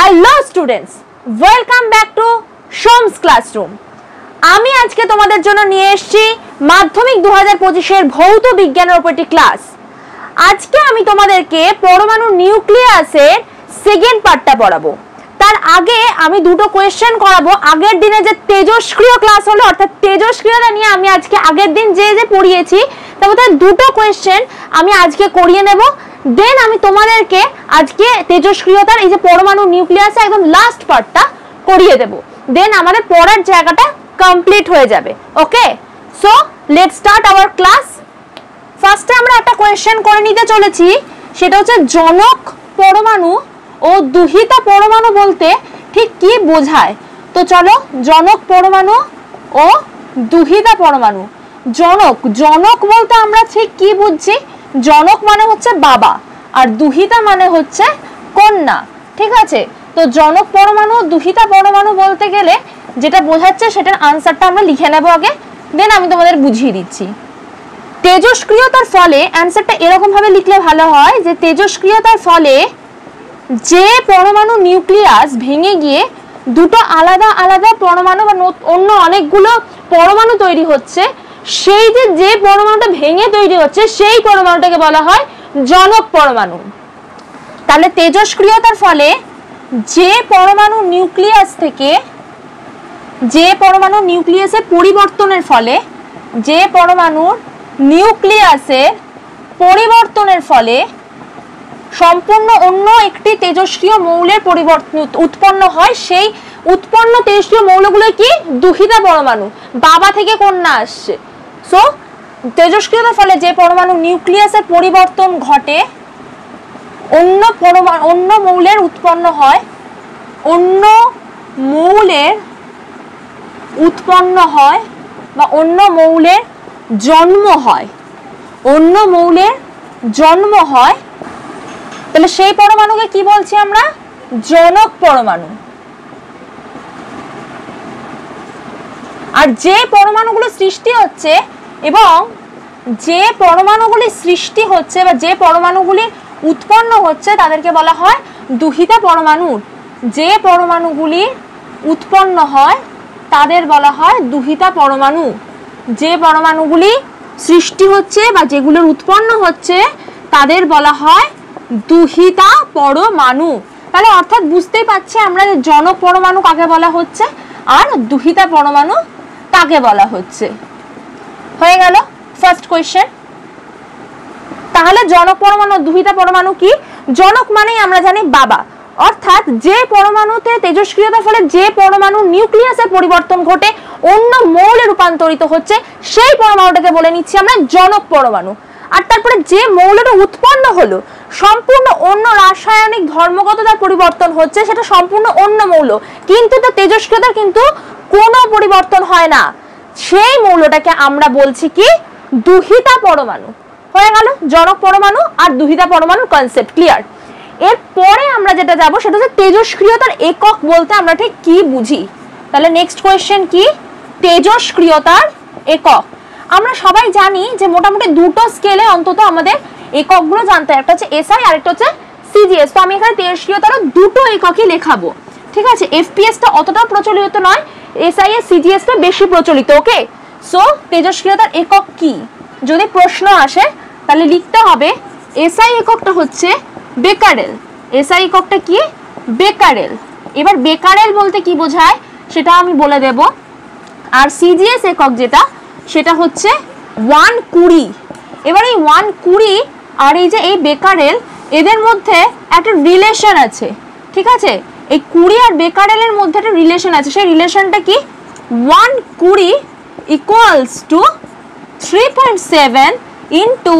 Hello students, welcome back to সোমস classroom. আমি আজকে তোমাদের জন্য নিয়ে এসেছি মাধ্যমিক 2025 ভৌত বিজ্ঞানের উপর একটি ক্লাস। আজকে আমি তোমাদেরকে পরমাণু নিউক্লিয়াসের সেকেন্ড পার্টটা পড়াবো। তার আগে আমি দুটো কোয়েশ্চেন করাবো। আগের দিনে যে তেজস্ক্রিয় ক্লাস হলো, অর্থাৎ তেজস্ক্রিয়তা নিয়ে আমি আজকে আগের দিন যে পড়িয়েছি তার মধ্যে দুটো কোয়েশ্চেন আমি আজকে করিয়ে নেব। দেন আমি তোমাদেরকে আজকে তেজস্ক্রিয়তার এই যে পরমাণু নিউক্লিয়াসে একদম লাস্ট পার্টটা করিয়ে দেব। দেন আমাদের পড়ার জায়গাটা কমপ্লিট হয়ে যাবে। Okay, so let's start our class. ফার্স্টে আমরা একটা কোয়েশ্চেন করে নিতে চলেছি, সেটা হচ্ছে জনক পরমাণু ও দুহিতা পরমাণু বলতে ঠিক কি বোঝায়। তো চলো, জনক পরমাণু ও দুহিতা পরমাণু। জনক জনক বলতে আমরা ঠিক কি বুঝছি? জনক মানে হচ্ছে বাবা আর দুহিতা মানে হচ্ছে কন্যা। ঠিক আছে, তো জনক পরমাণু দুহিতা পরমাণু বলতে গেলে যেটা বোঝাচ্ছে সেটার আনসারটা আমরা লিখে নেব আগে, দেন আমি তোমাদের বুঝিয়ে দিচ্ছি। তেজস্ক্রিয়তার ফলে অ্যান্সারটা এরকম ভাবে লিখলে ভালো হয় যে তেজস্ক্রিয়তার ফলে যে পরমাণু নিউক্লিয়াস ভেঙে গিয়ে দুটো আলাদা আলাদা পরমাণু বা অন্য অনেকগুলো পরমাণু তৈরি হচ্ছে, সেই যে পরমাণুটা ভেঙে তৈরি হচ্ছে সেই পরমাণুটাকে বলা হয় জনক পরমাণু। তাহলে তেজস্ক্রিয়তার ফলে যে পরমাণু নিউক্লিয়াস থেকে যে পরমাণু নিউক্লিয়াসের পরিবর্তনের ফলে যে পরমাণুর নিউক্লিয়াসের পরিবর্তনের ফলে সম্পূর্ণ অন্য একটি তেজস্ক্রিয় মৌলের পরিবর্তন উৎপন্ন হয়, সেই উৎপন্ন তেজস্ক্রিয় মৌলগুলো কি? দুহিতা পরমাণু, বাবা থেকে কন্যা আসছে। সো তেজস্ক্রিয়তার ফলে যে পরমাণু নিউক্লিয়াসের পরিবর্তন ঘটে, অন্য মৌলের উৎপন্ন হয়, অন্য মৌলের উৎপন্ন হয় বা অন্য মৌলের জন্ম হয়, অন্য মৌলের জন্ম হয়, তাহলে সেই পরমাণুকে কি বলছি আমরা? জনক পরমাণু। আর যে পরমাণুগুলো সৃষ্টি হচ্ছে এবং যে পরমাণুগুলি সৃষ্টি হচ্ছে বা যে পরমাণুগুলি উৎপন্ন হচ্ছে তাদেরকে বলা হয় দুহিতা পরমাণু। যে পরমাণুগুলি উৎপন্ন হয় তাদের বলা হয় দুহিতা পরমাণু। যে পরমাণুগুলি সৃষ্টি হচ্ছে বা যেগুলোর উৎপন্ন হচ্ছে তাদের বলা হয় দুহিতা পরমাণু। তাহলে অর্থাৎ বুঝতেই পারছি আমরা যে জনক পরমাণু কাকে বলা হচ্ছে আর দুহিতা পরমাণু কাকে বলা হচ্ছে। হয়ে গেল ফার্স্ট কোয়েশ্চেন। তাহলে জনক পরমাণু দুহিতা পরমাণু কি? জনক মানেই আমরা জানি বাবা, অর্থাৎ যে পরমাণুতে তেজস্ক্রিয়তার ফলে যে পরমাণু নিউক্লিয়াসের পরিবর্তন ঘটে অন্য মৌলে রূপান্তরিত হচ্ছে সেই পরমাণুটাকে বলে নিচ্ছি আমরা জনক পরমাণু। আর তারপরে যে মৌলটা উৎপন্ন হলো সম্পূর্ণ অন্য রাসায়নিক ধর্মগত তার পরিবর্তন হচ্ছে, সেটা সম্পূর্ণ অন্য মৌল, কিন্তু তার তেজস্ক্রিয়তার কিন্তু কোনো পরিবর্তন হয় না, সেই মৌলটাকে আমরা বলছি কি? দুহিতা পরমাণু। হয়ে গেল জনক পরমাণু আর দুহিতা পরমাণুর কনসেপ্ট ক্লিয়ার। এরপরে আমরা যেটা যাব সেটা হচ্ছে তেজস্ক্রিয়তার একক বলতে আমরা ঠিক কি বুঝি। তাহলে নেক্সট কোয়েশ্চেন কি? তেজস্ক্রিয়তার একক। আমরা সবাই জানি যে মোটামুটি দুটো স্কেলে অন্তত আমাদের এককগুলো জানতে হয়, একটা হচ্ছে এসআই আর একটা হচ্ছে সিজিএস। তো আমি এখানে তেজস্ক্রিয়তারও দুটো এককই লেখাবো। ঠিক আছে, এফপিএসটা অতটা প্রচলিত নয়, এসআই এর সিজিএসটা বেশি প্রচলিত। ওকে, সো তেজস্ক্রিয়তার একক কি যদি প্রশ্ন আসে তাহলে লিখতে হবে এসআই এককটা হচ্ছে বেকারেল। এসআই এককটা কি? বেকারেল। এবার বেকারেল বলতে কি বোঝায় সেটা আমি বলে দেব। আর সিজিএস একক যেটা সেটা হচ্ছে 120। এবার এই 120 আর এই যে এই বেকারেল এদের মধ্যে একটা রিলেশন আছে। ঠিক আছে, এই 20 আর বেকারেলের মধ্যে একটা রিলেশন আছে। সেই রিলেশনটা কি? 120 equals to 3.7 into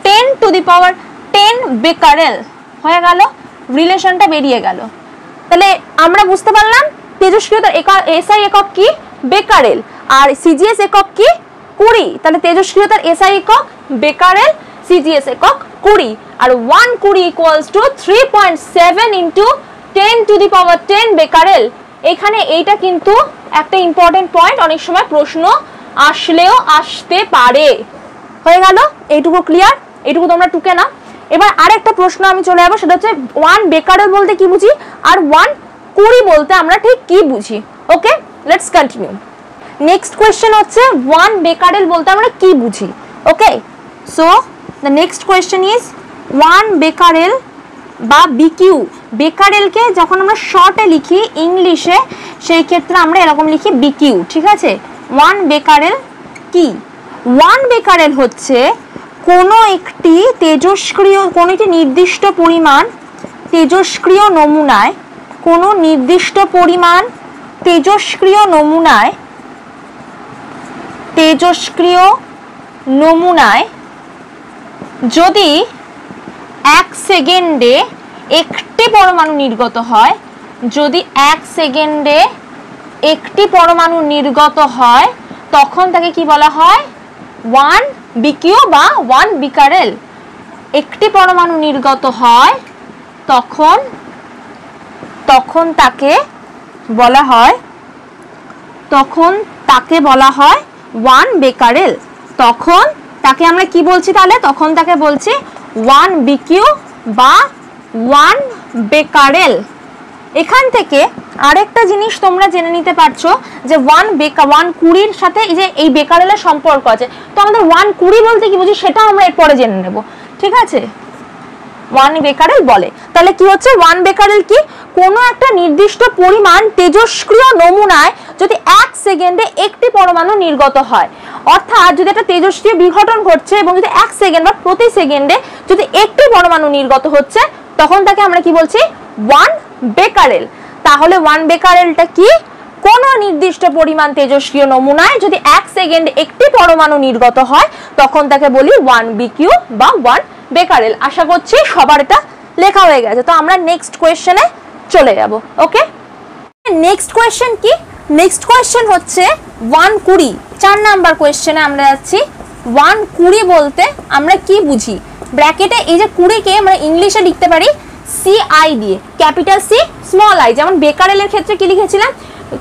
10 to the power 10 Becquerel. হয়ে গেল, রিলেশনটা বেরিয়ে গেল। তাহলে আমরা বুঝতে পারলাম তেজস্ক্রিয়তার এসআই একক কি? বেকারেল। আর সিজিএস একক কি? 20। তাহলে তেজস্ক্রিয়তার এসআই একক বেকারেল, সিজিএস একক 20। আর 120 equals to 3.7 into 10 to the power 10 Becquerel. এখানে এইটা কিন্তু একটা ইম্পর্টেন্ট পয়েন্ট, অনেক সময় প্রশ্ন আসলেও আসতে পারে। হয়ে গেল, এইটুকু ক্লিয়ার, এইটুকু তোমরা টুকে না। এবার আরেকটা প্রশ্ন আমি চলে যাবো, সেটা হচ্ছে 1 বেকারেল বলতে কি বুঝি আর 1 কুড়ি বলতে আমরা ঠিক কি বুঝি। Okay, let's continue. Next question হচ্ছে 1 বেকারেল বলতে আমরা কি বুঝি। Okay, so the next question is 1 becquerel বা বিকিউ। বেকারেলকে যখন আমরা শর্টে লিখি ইংলিশে সেই ক্ষেত্রে আমরা এরকম লিখি বিকিউ, ঠিক আছে। 1 বেকারেল কি? 1 বেকারেল হচ্ছে কোনো একটি তেজস্ক্রিয়, কোনো একটি নির্দিষ্ট পরিমাণ তেজস্ক্রিয় নমুনায়, কোনো নির্দিষ্ট পরিমাণ তেজস্ক্রিয় নমুনায় যদি 1 সেকেন্ডে একটি পরমাণু নির্গত হয়, যদি 1 সেকেন্ডে একটি পরমাণু নির্গত হয় তখন তাকে কি বলা হয়? 1 বিকিউ বা 1 বিকারেল। একটি পরমাণু নির্গত হয় তখন তাকে বলা হয় 1 বেকারেল। তখন তাকে আমরা কি বলছি তাহলে? তখন তাকে বলছি 1 বিকিউ বা 1 বেকারেল। এখান থেকে আরেকটা জিনিস তোমরা জেনে নিতে পারছো যে 120 সাথে এই যে এই বেকারেলের সম্পর্ক আছে। তো আমাদের 120 বলতে কি বুঝি সেটা আমরা এরপরে জেনে নেব, ঠিক আছে। 1 বেকারেল বলে তাহলে কি হচ্ছে? 1 বেকারেল কি? কোনো একটা নির্দিষ্ট পরিমাণ তেজস্ক্রিয় নমুনায় যদি 1 সেকেন্ডে একটি পরমাণু নির্গত হয়, অর্থাৎ যদি একটা তেজস্ক্রিয় বিঘটন ঘটছে এবং যদি 1 সেকেন্ড বা প্রতি সেকেন্ডে যদি একটি পরমাণু নির্গত হচ্ছে তখন তাকে আমরা কি বলছি? 1 বেকারেল। তাহলে 1 বেকারেলটা কি? কোনো নির্দিষ্ট পরিমাণ তেজস্ক্রিয় নমুনায় যদি 1 সেকেন্ড একটি পরমাণু নির্গত হয় তখন তাকে বলি 1 বিকিউ বা 1 বেকারেল। আশা করছি সবার এটা লেখা হয়ে গেছে। তো আমরা নেক্সট কোয়েশ্চেনে চলে যাব। ওকে, নেক্সট কোয়েশ্চেন কি? নেক্সট কোয়েশ্চেন হচ্ছে 120। 4 নাম্বার কোয়েশ্চেনে আমরা যাচ্ছি। 120 বলতে আমরা কি বুঝি? ব্র্যাকেটে এই যে 20 কে আমরা ইংলিশে লিখতে পারি CI দিয়ে, ক্যাপিটাল C স্মল i, যেমন বেকারেলের ক্ষেত্রে কি লিখেছিলাম?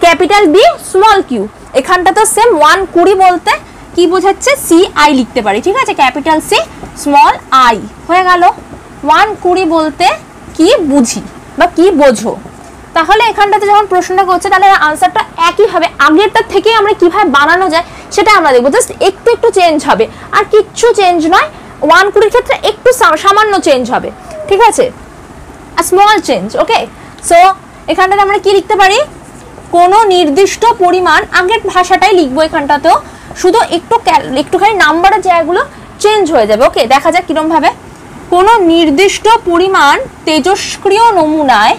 Capital B small q। এখানটা তো সেম 120 বলতে কি বোঝাচ্ছে? CI লিখতে পারি, ঠিক আছে, ক্যাপিটাল C স্মল i হয়ে গেল। 120 বলতে কি বুঝি বা কি বোঝো? তাহলে এখানটাতে যখন প্রশ্নটা করছে তাহলে আনসারটা একই হবে, আগেরটার থেকে আমরা কিভাবে বানানো যায় সেটা আমরা দেখবো। জাস্ট একটু চেঞ্জ হবে, আর কিচ্ছু চেঞ্জ নয়। 120 ক্ষেত্রে একটু সামান্য চেঞ্জ হবে, ঠিক আছে, স্মল চেঞ্জ। ওকে, সো এখানটাতে আমরা কি লিখতে পারি? কোনো নির্দিষ্ট পরিমাণ, আগের ভাষাটাই লিখবো এখানটাতেও, শুধু একটুখানি নাম্বারের জায়গাগুলো চেঞ্জ হয়ে যাবে। ওকে, দেখা যাক কিরম ভাবে। কোনো নির্দিষ্ট পরিমাণ তেজস্ক্রিয় নমুনায়,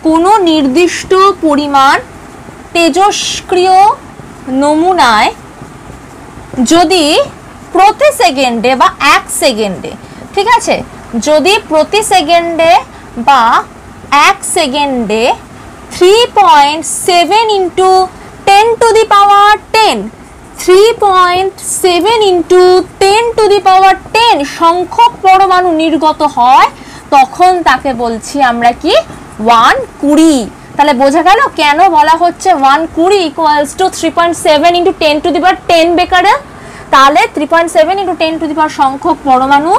কোনো নির্দিষ্ট পরিমাণ তেজস্ক্রিয় নমুনায় যদি প্রতি সেকেন্ডে বা 1 সেকেন্ডে, ঠিক আছে, যদি প্রতি সেকেন্ডে বা 1 সেকেন্ডে 3.7 into 10 to the power 10, 3.7 into 10 to the power 10 সংখ্যক পরমাণু নির্গত হয় তখন তাকে বলছি আমরা কি? 120। তাহলে বোঝা গেল কেন বলা হচ্ছে 120 equals to 3.7 into 10 to the power 10 Becquerel. তাহলে 3.7 ইন্টু 10 টু দি পাওয়ার সংখ্যক পরমাণু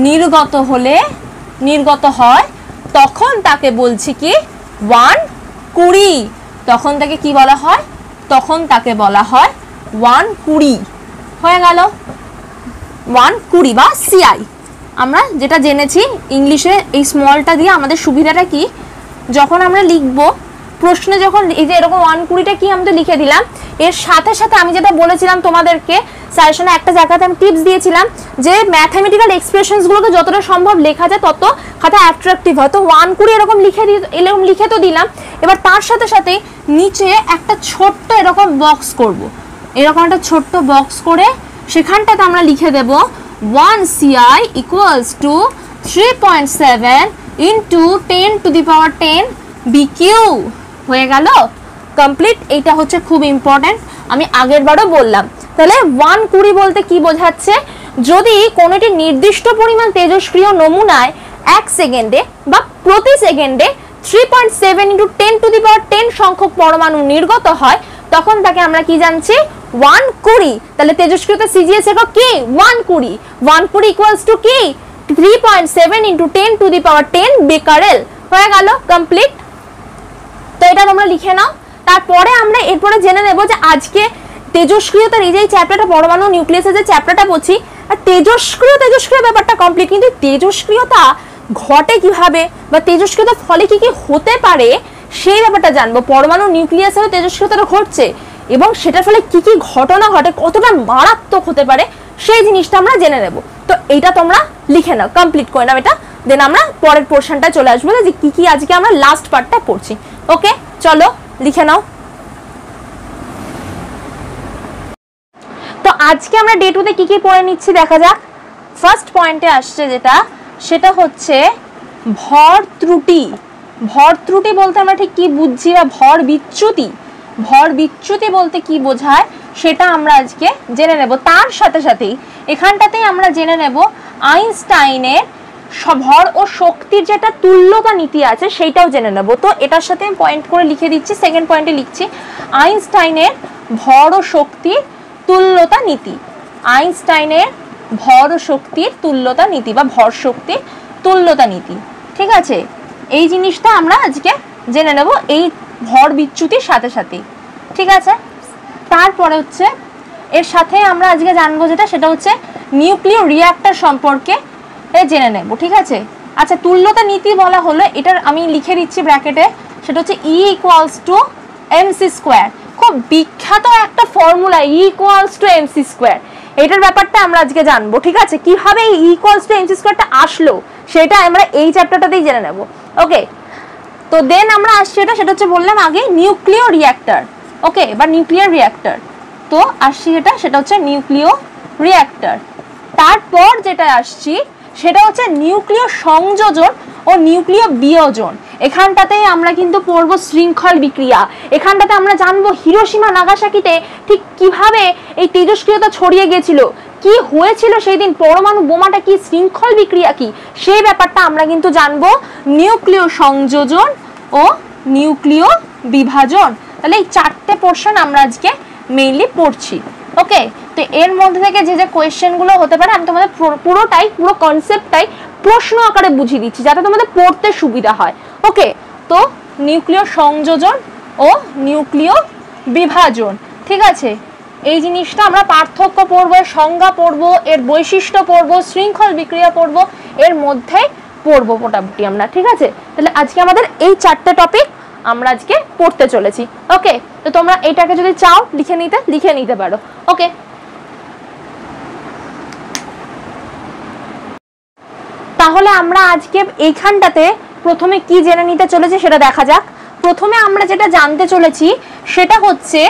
নির্গত হয় তখন তাকে বলছি কি? 120। তখন তাকে কি বলা হয়? তখন তাকে বলা হয় 120। হয়ে গেল 120 বা CI। আমরা যেটা জেনেছি ইংলিশে এই স্মলটা দিয়ে আমাদের সুবিধাটা কি? যখন আমরা লিখব প্রশ্নে, যখন এই যে এরকম 120টা কি আমি তো লিখে দিলাম, এর সাথে সাথে আমি যেটা বলেছিলাম তোমাদেরকে সাজেশনে একটা জায়গাতে আমি টিপস দিয়েছিলাম যে ম্যাথমেটিক্যাল এক্সপ্রেশনসগুলোকে যতটা সম্ভব লেখা যায় তত খাতা অ্যাট্রাকটিভ হয়। তো 120 এরকম লিখে তো দিলাম। এবার তার সাথে সাথে নিচে একটা ছোট্ট এরকম বক্স করব, এরকম একটা ছোট্ট বক্স করে সেখানটাতে আমরা লিখে দেব 1 CI equals to 3.7 into 10 to the power 10 BQ। হয়ে গেল কমপ্লিট। এইটা হচ্ছে খুব ইম্পর্টেন্ট, আমি আগের বারও বললাম। তাহলে 120 বলতে কি বোঝাচ্ছে? যদি কোনো একটি নির্দিষ্ট পরিমাণ তেজস্ক্রিয় নমুনায় 1 সেকেন্ডে বা প্রতি সেকেন্ডে 3.7 ইন্টু 10 টু দি পাওয়ার 10 সংখ্যক পরমাণু নির্গত হয় তখন তাকে আমরা কি জানছি? 120। তাহলে তেজস্ক্রিয়তা CGS একক কি? 120। 120 ইকুয়ালস টু কি? 3.7 into 10 to the power 10 Becquerel. হয়ে গেল কমপ্লিট। এটা তোমরা লিখে নাও। তারপরে আমরা এরপরে জেনে নেব যে আজকে তেজস্ক্রিয়তার এই যে চ্যাপ্টারটা পরমাণু নিউক্লিয়াসের যে চ্যাপ্টারটা পড়ছি, আর তেজস্ক্রিয় ব্যাপারটা কমপ্লিট, কিন্তু তেজস্ক্রিয়তা ঘটে কিভাবে বা তেজস্ক্রিয়তার ফলে কি কি হতে পারে সেই ব্যাপারটা জানবো। পরমাণু নিউক্লিয়াসেও তেজস্ক্রিয়তাটা ঘটছে এবং সেটার ফলে কি কি ঘটনা ঘটে, কতটা মারাত্মক হতে পারে সেই জিনিসটা আমরা জেনে নেব। তো এইটা তোমরা লিখে নাও, কমপ্লিট করে নাও এটা, দেন আমরা পরের পোর্শনটা চলে আসবো যে কি কি আজকে আমরা লাস্ট পার্টটা পড়ছি। ওকে, চলো লিখে নাও। তো আজকে আমরা ডে 2 তে কি কি পড়ে নিচ্ছি দেখা যাক। ফার্স্ট পয়েন্টে আসছে যেটা, সেটা হচ্ছে ভর ত্রুটি। ভর ত্রুটি বলতে আমরা ঠিক কি বুঝছি, বা ভর বিচ্যুতি, ভর বিচ্যুতি বলতে কি বোঝায় সেটা আমরা আজকে জেনে নেব। তার সাথে সাথেই এখানটাতেই আমরা জেনে নেব আইনস্টাইনের ভর ও শক্তির যেটা তুল্যতা নীতি আছে সেইটাও জেনে নেব। তো এটার সাথে পয়েন্ট করে লিখে দিচ্ছি, সেকেন্ড পয়েন্টে লিখছি আইনস্টাইনের ভর ও শক্তির তুল্যতা নীতি। আইনস্টাইনের ভর ও শক্তির তুল্যতা নীতি বা ভর শক্তির তুল্যতা নীতি, ঠিক আছে? এই জিনিসটা আমরা আজকে জেনে নেব এই ভর বিচ্যুতির সাথে সাথে, ঠিক আছে? তারপরে হচ্ছে এর সাথে আমরা আজকে জানবো যেটা, সেটা হচ্ছে নিউক্লিয় রিঅ্যাক্টর সম্পর্কে জেনে নেব, ঠিক আছে? আচ্ছা, তুল্যতা নীতি বলা হলো, এটার আমি লিখে দিচ্ছি ব্র্যাকেটে, সেটা হচ্ছে E = mc²। খুব বিখ্যাত একটা ফর্মুলা, E = mc²। এটার ব্যাপারটা আমরা আজকে জানবো, ঠিক আছে? কিভাবে এই E = mc² আসলো সেটা আমরা এই চ্যাপ্টারটাতেই জেনে নেব। ওকে, তো দেন আমরা আসছি সেটা হচ্ছে বললাম আগে নিউক্লিয় রিঅ্যাক্টর, ওকে, বা নিউক্লিয়ার রিঅ্যাক্টর। তো আসছি সেটা হচ্ছে নিউক্লিয় রিঅ্যাক্টর। তারপর যেটা আসছি সেটা হচ্ছে নিউক্লিয় সংযোজন ও নিউক্লিয় বিয়োজন। এখানটাতেই আমরা কিন্তু পড়বো শৃঙ্খল বিক্রিয়া। এখানটাতে আমরা জানবো হিরোশিমা নাগাসাকিতে ঠিক কিভাবে এই তেজস্ক্রিয়তা ছড়িয়ে গিয়েছিল, কি হয়েছিল সেই দিন, পরমাণু বোমাটা কি, শৃঙ্খল বিক্রিয়া কি, সেই ব্যাপারটা আমরা কিন্তু জানবো নিউক্লিয় সংযোজন ও নিউক্লিয় বিভাজন। তাহলে এই চারটে পোর্শন আমরা আজকে মেইনলি পড়ছি। ওকে, তো এর মধ্যে থেকে যে যে কোয়েশ্চেনগুলো হতে পারে আমি তোমাদের পুরো কনসেপ্টটাই প্রশ্ন আকারে বুঝিয়ে দিচ্ছি যাতে তোমাদের পড়তে সুবিধা হয়। ওকে, তো নিউক্লিয় সংযোজন ও নিউক্লিয় বিভাজন, ঠিক আছে? এই জিনিসটা আমরা পার্থক্য পড়বো, সংজ্ঞা পড়বো, এর বৈশিষ্ট্য পড়বো, শৃঙ্খল বিক্রিয়া পড়বো, এর মধ্যেই পড়বো মোটামুটি আমরা, ঠিক আছে? তাহলে আজকে আমাদের এই চারটে টপিক আমরা আজকে পড়তে চলেছি। ওকে, তো তোমরা এটাকে যদি চাও লিখে নিতে পারো। ওকে, তাহলে আমরা আজকে এইখানটাতে প্রথমে কি জেনে নিতে চলেছি সেটা দেখা যাক। প্রথমে আমরা যেটা জানতে চলেছি সেটা হচ্ছে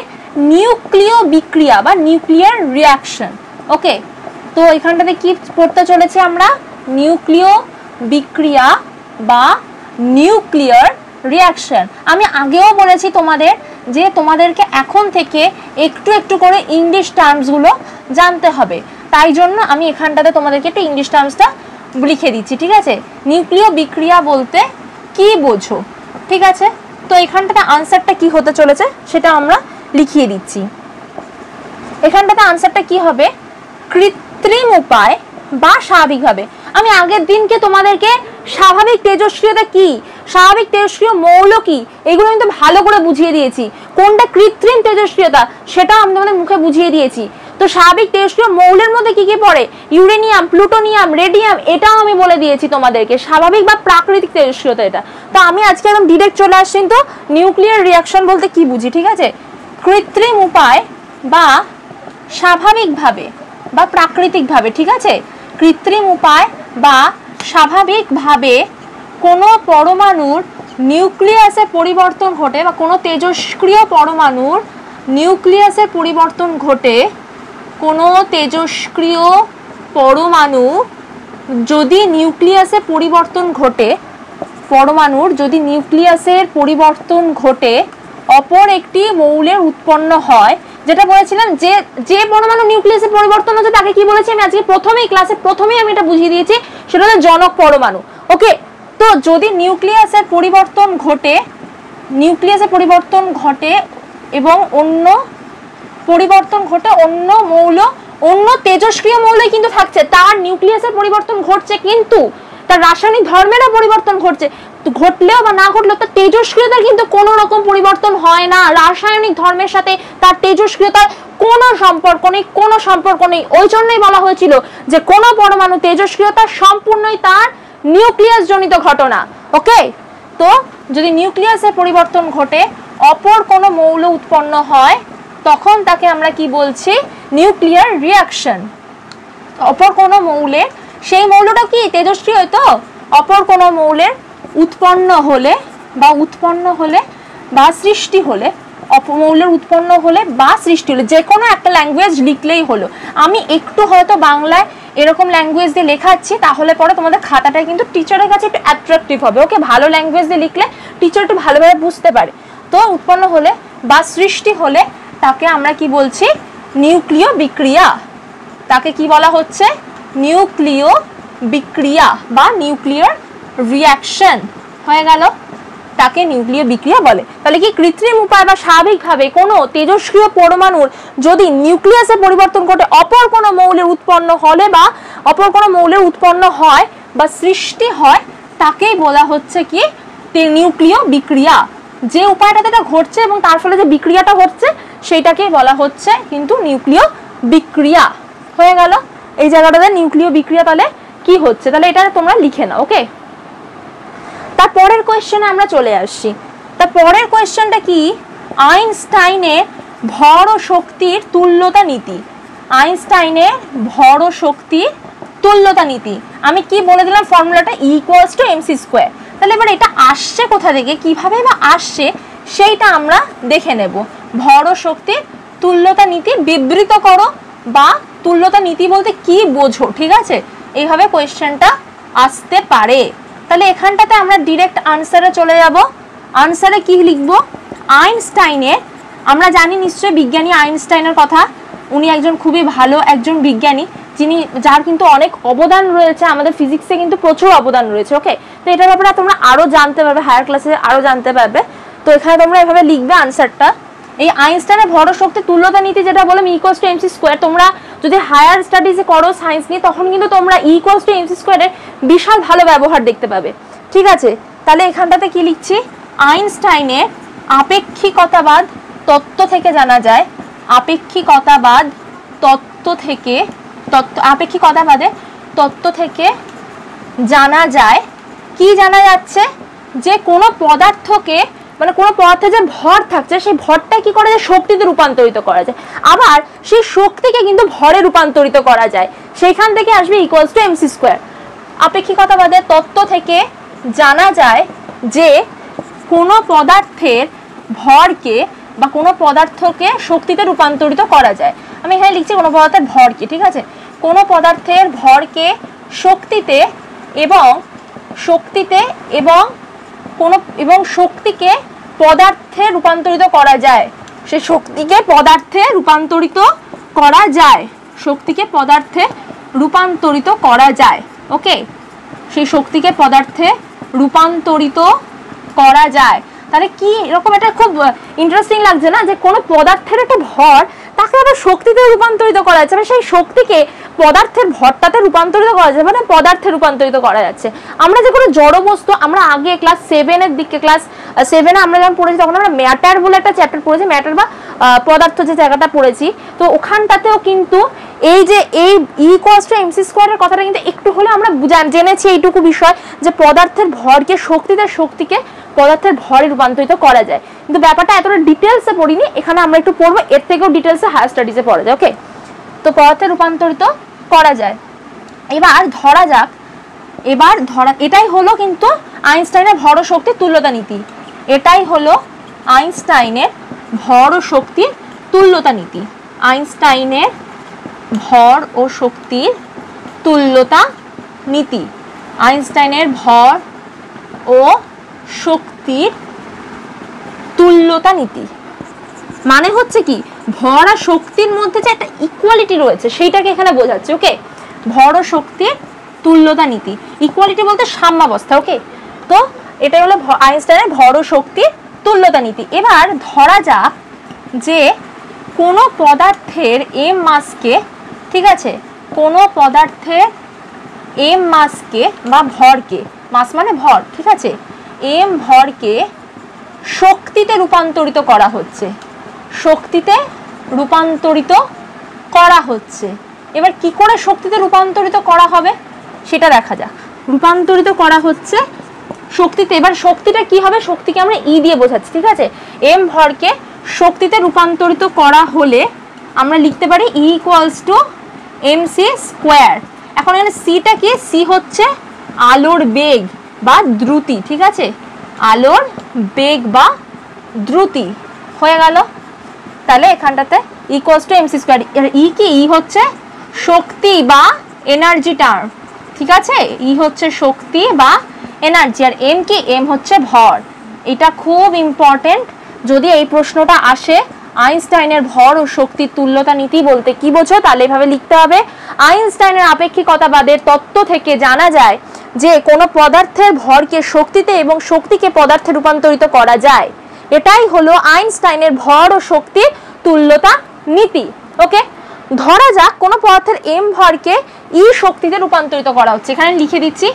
নিউক্লিয় বিক্রিয়া বা নিউক্লিয়ার রিঅ্যাকশন। ওকে, তো এখানটাতে কি পড়তে চলেছি আমরা, নিউক্লিয় বিক্রিয়া বা নিউক্লিয়ার রিঅ্যাকশন। আমি আগেও বলেছি তোমাদের যে তোমাদেরকে এখন থেকে একটু একটু করে ইংলিশ টার্মসগুলো জানতে হবে, তাই জন্য আমি এখানটাতে তোমাদেরকে একটু ইংলিশ টার্মসটা লিখে দিচ্ছি, ঠিক আছে? নিউক্লিয় বিক্রিয়া বলতে কি বোঝো, ঠিক আছে? তো এখানটাতে আনসারটা কি হতে চলেছে সেটা আমরা লিখিয়ে দিচ্ছি। এখানটাতে আনসারটা কি হবে, কৃত্রিম উপায় বা স্বাভাবিকভাবে। আমি আগের দিনকে তোমাদেরকে স্বাভাবিক তেজস্ক্রিয়তা কি, স্বাভাবিক তেজস্ক্রিয় মৌল কি, এগুলো কিন্তু ভালো করে বুঝিয়ে দিয়েছি। কোনটা কৃত্রিম তেজস্ক্রিয়তা সেটাও আমি তোমাদের মুখে বুঝিয়ে দিয়েছি। তো স্বাভাবিক তেজস্ক্রিয় মৌলের মধ্যে কি কি পড়ে, ইউরেনিয়াম, প্লুটোনিয়াম, রেডিয়াম, এটাও আমি বলে দিয়েছি তোমাদেরকে, স্বাভাবিক বা প্রাকৃতিক তেজস্ক্রিয়তা এটা। তো আমি আজকে একদম ডিরেক্ট চলে আসছি তো নিউক্লিয়ার রিঅ্যাকশন বলতে কি বুঝি, ঠিক আছে? কৃত্রিম উপায় বা স্বাভাবিকভাবে বা প্রাকৃতিকভাবে, ঠিক আছে? কৃত্রিম উপায় বা স্বাভাবিকভাবে কোনো পরমাণুর নিউক্লিয়াসের পরিবর্তন ঘটে বা কোনো তেজস্ক্রিয় পরমাণুর নিউক্লিয়াসের পরিবর্তন ঘটে, কোনো তেজস্ক্রিয় পরমাণু যদি নিউক্লিয়াসের পরিবর্তন ঘটে, পরমাণুর যদি নিউক্লিয়াসের পরিবর্তন ঘটে অপর একটি মৌলের উৎপন্ন হয়, যেটা বলেছিলাম যে যে পরমাণু নিউক্লিয়াসের পরিবর্তন হচ্ছে তাকে কি বলেছি আমি আজকে ক্লাসে প্রথমেই আমি এটা বুঝিয়ে দিয়েছি, সেটা হচ্ছে জনক পরমাণু। ওকে, তো যদি নিউক্লিয়াসের পরিবর্তন ঘটে এবং অন্য মৌল, অন্য তেজস্ক্রিয় মৌলই কিন্তু থাকছে, তার নিউক্লিয়াসের পরিবর্তন ঘটছে কিন্তু তার রাসায়নিক ধর্মেরও পরিবর্তন ঘটছে, ঘটলেও বা না ঘটলেও তার তেজস্ক্রিয়তার কিন্তু কোনো রকম পরিবর্তন হয় না। রাসায়নিক ধর্মের সাথে তার তেজস্ক্রিয়তার কোনো সম্পর্ক নেই। ওই জন্যই বলা হয়েছিল যে কোনো পরমাণু তেজস্ক্রিয়তা সম্পূর্ণই তার নিউক্লিয়াস জনিত ঘটনা। ওকে, তো যদি নিউক্লিয়াসের পরিবর্তন ঘটে, অপর কোনো মৌল উৎপন্ন হয়, তখন তাকে আমরা কি বলছি? Nuclear reaction. অপর কোনো মৌলের, সেই মৌলটা কি তেজস্ক্রিয়, তো অপর কোনো মৌলের উৎপন্ন হলে বা সৃষ্টি হলে, অপমৌলের উৎপন্ন হলে বা সৃষ্টি হলে, যে কোনো একটা ল্যাঙ্গুয়েজ লিখলেই হলো। আমি একটু হয়তো বাংলায় এরকম ল্যাঙ্গুয়েজ দিয়ে লেখাচ্ছি, তাহলে পরে তোমাদের খাতাটা কিন্তু টিচারের কাছে একটু অ্যাট্রাকটিভ হবে। ওকে, ভালো ল্যাঙ্গুয়েজ দিয়ে লিখলে টিচার একটু ভালোভাবে বুঝতে পারে। তো উৎপন্ন হলে বা সৃষ্টি হলে তাকে আমরা কি বলছি? নিউক্লিয় বিক্রিয়া। তাকে কি বলা হচ্ছে? নিউক্লিয় বিক্রিয়া বা নিউক্লিয়ার রিঅ্যাকশন হয়ে গেল, তাকে নিউক্লিয় বিক্রিয়া বলে। তাহলে কি কৃত্রিম উপায় বা স্বাভাবিকভাবে কোনো তেজস্ক্রিয় পরমাণুর যদি নিউক্লিয়াসের পরিবর্তন ঘটে অপর কোনো মৌলের উৎপন্ন হলে বা অপর কোনো মৌলের উৎপন্ন হয় বা সৃষ্টি হয়, তাকেই বলা হচ্ছে কি? নিউক্লিয় বিক্রিয়া। যে উপায়টাতে এটা ঘটছে এবং তার ফলে যে বিক্রিয়াটা হচ্ছে সেইটাকেই বলা হচ্ছে কিন্তু নিউক্লিয় বিক্রিয়া। হয়ে গেল এই জায়গাটাতে নিউক্লিয় বিক্রিয়া তাহলে কি হচ্ছে, তাহলে এটা তোমরা লিখে নাও। ওকে, তারপরের কোয়েশ্চেনে আমরা চলে আসছি। তারপরের কোয়েশ্চেনটা কি? আইনস্টাইনের ভর ও শক্তির তুল্যতা নীতি। আইনস্টাইনের ভর ও শক্তির তুল্যতা নীতি। আমি কি বলে দিলাম ফর্মুলাটা? E=mc²। তাহলে এবার এটা আসছে কোথা থেকে, কিভাবে বা আসছে সেইটা আমরা দেখে নেব। ভর ও শক্তির তুল্যতা নীতি বিবৃত করো, বা তুল্যতা নীতি বলতে কি বোঝো, ঠিক আছে? এইভাবে কোয়েশ্চেনটা আসতে পারে। তাহলে এখানটাতে আমরা ডিরেক্ট আনসারে চলে যাব। আনসারে কি লিখব? আইনস্টাইনের, আমরা জানি নিশ্চয়ই বিজ্ঞানী আইনস্টাইনের কথা। উনি একজন খুবই ভালো একজন বিজ্ঞানী, যার কিন্তু অনেক অবদান রয়েছে আমাদের ফিজিক্সে, কিন্তু প্রচুর অবদান রয়েছে। ওকে, তো এটার ব্যাপারে তোমরা আরো জানতে পারবে, হায়ার ক্লাসে আরো জানতে পারবে। তো এখানে তোমরা এভাবে লিখবে আনসারটা। এই আইনস্টাইনের ভর ও শক্তির তুল্যতা নীতি যেটা বললাম E=mc², তোমরা যদি হায়ার স্টাডিজে করো সায়েন্স নিয়ে, তখন কিন্তু তোমরা E=mc² এর বিশাল ভালো ব্যবহার দেখতে পাবে। ঠিক আছে, তাহলে এখানটাতে কি লিখছি? আইনস্টাইনের আপেক্ষিকতাবাদ তত্ত্ব থেকে জানা যায়, আপেক্ষিকতাবাদ তত্ত্ব থেকে, আপেক্ষিকতাবাদের তত্ত্ব থেকে জানা যায়, কি জানা যাচ্ছে? যে কোনো পদার্থকে, মানে কোনো পদার্থে যে ভর থাকছে সেই ভরটা কি করা যায়? শক্তিতে রূপান্তরিত করা যায়। আবার সেই শক্তিকে কিন্তু ভরে রূপান্তরিত করা যায়। সেইখান থেকে আসবে E=mc²। আপেক্ষিকতাবাদের তত্ত্ব থেকে জানা যায় যে কোনো পদার্থের ভরকে বা কোনো পদার্থকে শক্তিতে রূপান্তরিত করা যায়। আমি এখানে লিখছি কোনো পদার্থের ভরকে, ঠিক আছে? কোনো পদার্থের ভরকে শক্তিতে এবং শক্তিকে পদার্থে রূপান্তরিত করা যায়। সেই শক্তিকে পদার্থে রূপান্তরিত করা যায়, শক্তিকে পদার্থে রূপান্তরিত করা যায়। ওকে, সেই শক্তিকে পদার্থে রূপান্তরিত করা যায়। তাহলে কি এরকম, এটা খুব ইন্টারেস্টিং লাগছে না? যে কোনো পদার্থের একটা ভর, তাকে আবার শক্তিতে রূপান্তরিত করা যাচ্ছে, মানে সেই শক্তিকে পদার্থের ভরটাতে রূপান্তরিত করা যাচ্ছে, মানে পদার্থে রূপান্তরিত করা যাচ্ছে। আমরা যে কোনো জড় বস্তু, আমরা আগে ক্লাস 7-এর দিকে, ক্লাস 7-এ আমরা যখন পড়েছি তখন আমরা ম্যাটার বলে একটা চ্যাপ্টার পড়েছি, ম্যাটার বা পদার্থ যে জায়গাটা পড়েছি। তো ওখানটাতেও কিন্তু এই যে এই E=mc² এর কথাটা কিন্তু একটু হলে আমরা জেনেছি এইটুকু বিষয়, যে পদার্থের ভরকে শক্তিকে পদার্থের ভরে রূপান্তরিত করা যায়। কিন্তু ব্যাপারটা এতটা ডিটেলসে পড়িনি, এখানে আমরা একটু পড়বো, এর থেকেও ডিটেলসে হায়ার স্টাডিজে পড়া যায়। ওকে, তো পদার্থে রূপান্তরিত করা যায়। এবার এটাই হলো কিন্তু আইনস্টাইনের ভর ও শক্তির তুল্যতা নীতি। এটাই হলো আইনস্টাইনের ভর ও শক্তির তুল্যতা নীতি। আইনস্টাইনের ভর ও শক্তির তুল্যতা নীতি। আইনস্টাইনের ভর ও শক্তির তুল্যতা নীতি মানে হচ্ছে কি? ভর আর শক্তির মধ্যে যে একটা ইকুয়ালিটি রয়েছে সেইটাকে এখানে বোঝাচ্ছে। ওকে, ভর ও শক্তির তুল্যতা নীতি, ইকুয়ালিটি বলতে সাম্যাবস্থা। ওকে, তো এটাই হলো আইনস্টাইনের ভর ও শক্তির তুল্যতা নীতি। এবার ধরা যাক যে কোনো পদার্থের m মাসকে, ঠিক আছে, কোনো পদার্থের m মাসকে বা ভরকে, মাস মানে ভর, ঠিক আছে, m ভরকে শক্তিতে রূপান্তরিত করা হচ্ছে, শক্তিতে রূপান্তরিত করা হচ্ছে। এবার কি করে শক্তিতে রূপান্তরিত করা হবে সেটা দেখা যাক। রূপান্তরিত করা হচ্ছে শক্তিতে। এবার শক্তিটা কি হবে, শক্তিকে আমরা ই দিয়ে বোঝাচ্ছি, ঠিক আছে। m ভরকে শক্তিতে রূপান্তরিত করা হলে আমরা লিখতে পারি E equals to mc square. এখন এখানে সিটা কি, সি হচ্ছে আলোর বেগ বা দ্রুতি, ঠিক আছে, আলোর বেগ বা দ্রুতি হয়ে গেল। তাহলে এখানটাতে ইকুয়ালস টু এমসি স্কোয়ার। ই কি, ই হচ্ছে শক্তি বা এনার্জি টার্ম, ঠিক আছে, ই হচ্ছে শক্তি বা এনার্জি, আর এম কি, এম হচ্ছে ভর। এটা খুব ইম্পর্টেন্ট, যদি এই প্রশ্নটা আসে আইনস্টাইনের ভর ও শক্তির তুল্যতা নীতি বলতে কি বোঝো, তাহলে এভাবে লিখতে হবে। আইনস্টাইনের আপেক্ষিকতাবাদের তত্ত্ব থেকে জানা যায় যে কোনো পদার্থের ভরকে শক্তিতে এবং শক্তিকে পদার্থে রূপান্তরিত করা যায়। এটাই হলো আইনস্টাইনের ভর ও শক্তির তুল্যতা নীতি। ওকে, ধরা যাক কোনো পদার্থের এম ভরকে ই শক্তিতে রূপান্তরিত করা হচ্ছে, এখানে লিখে দিচ্ছি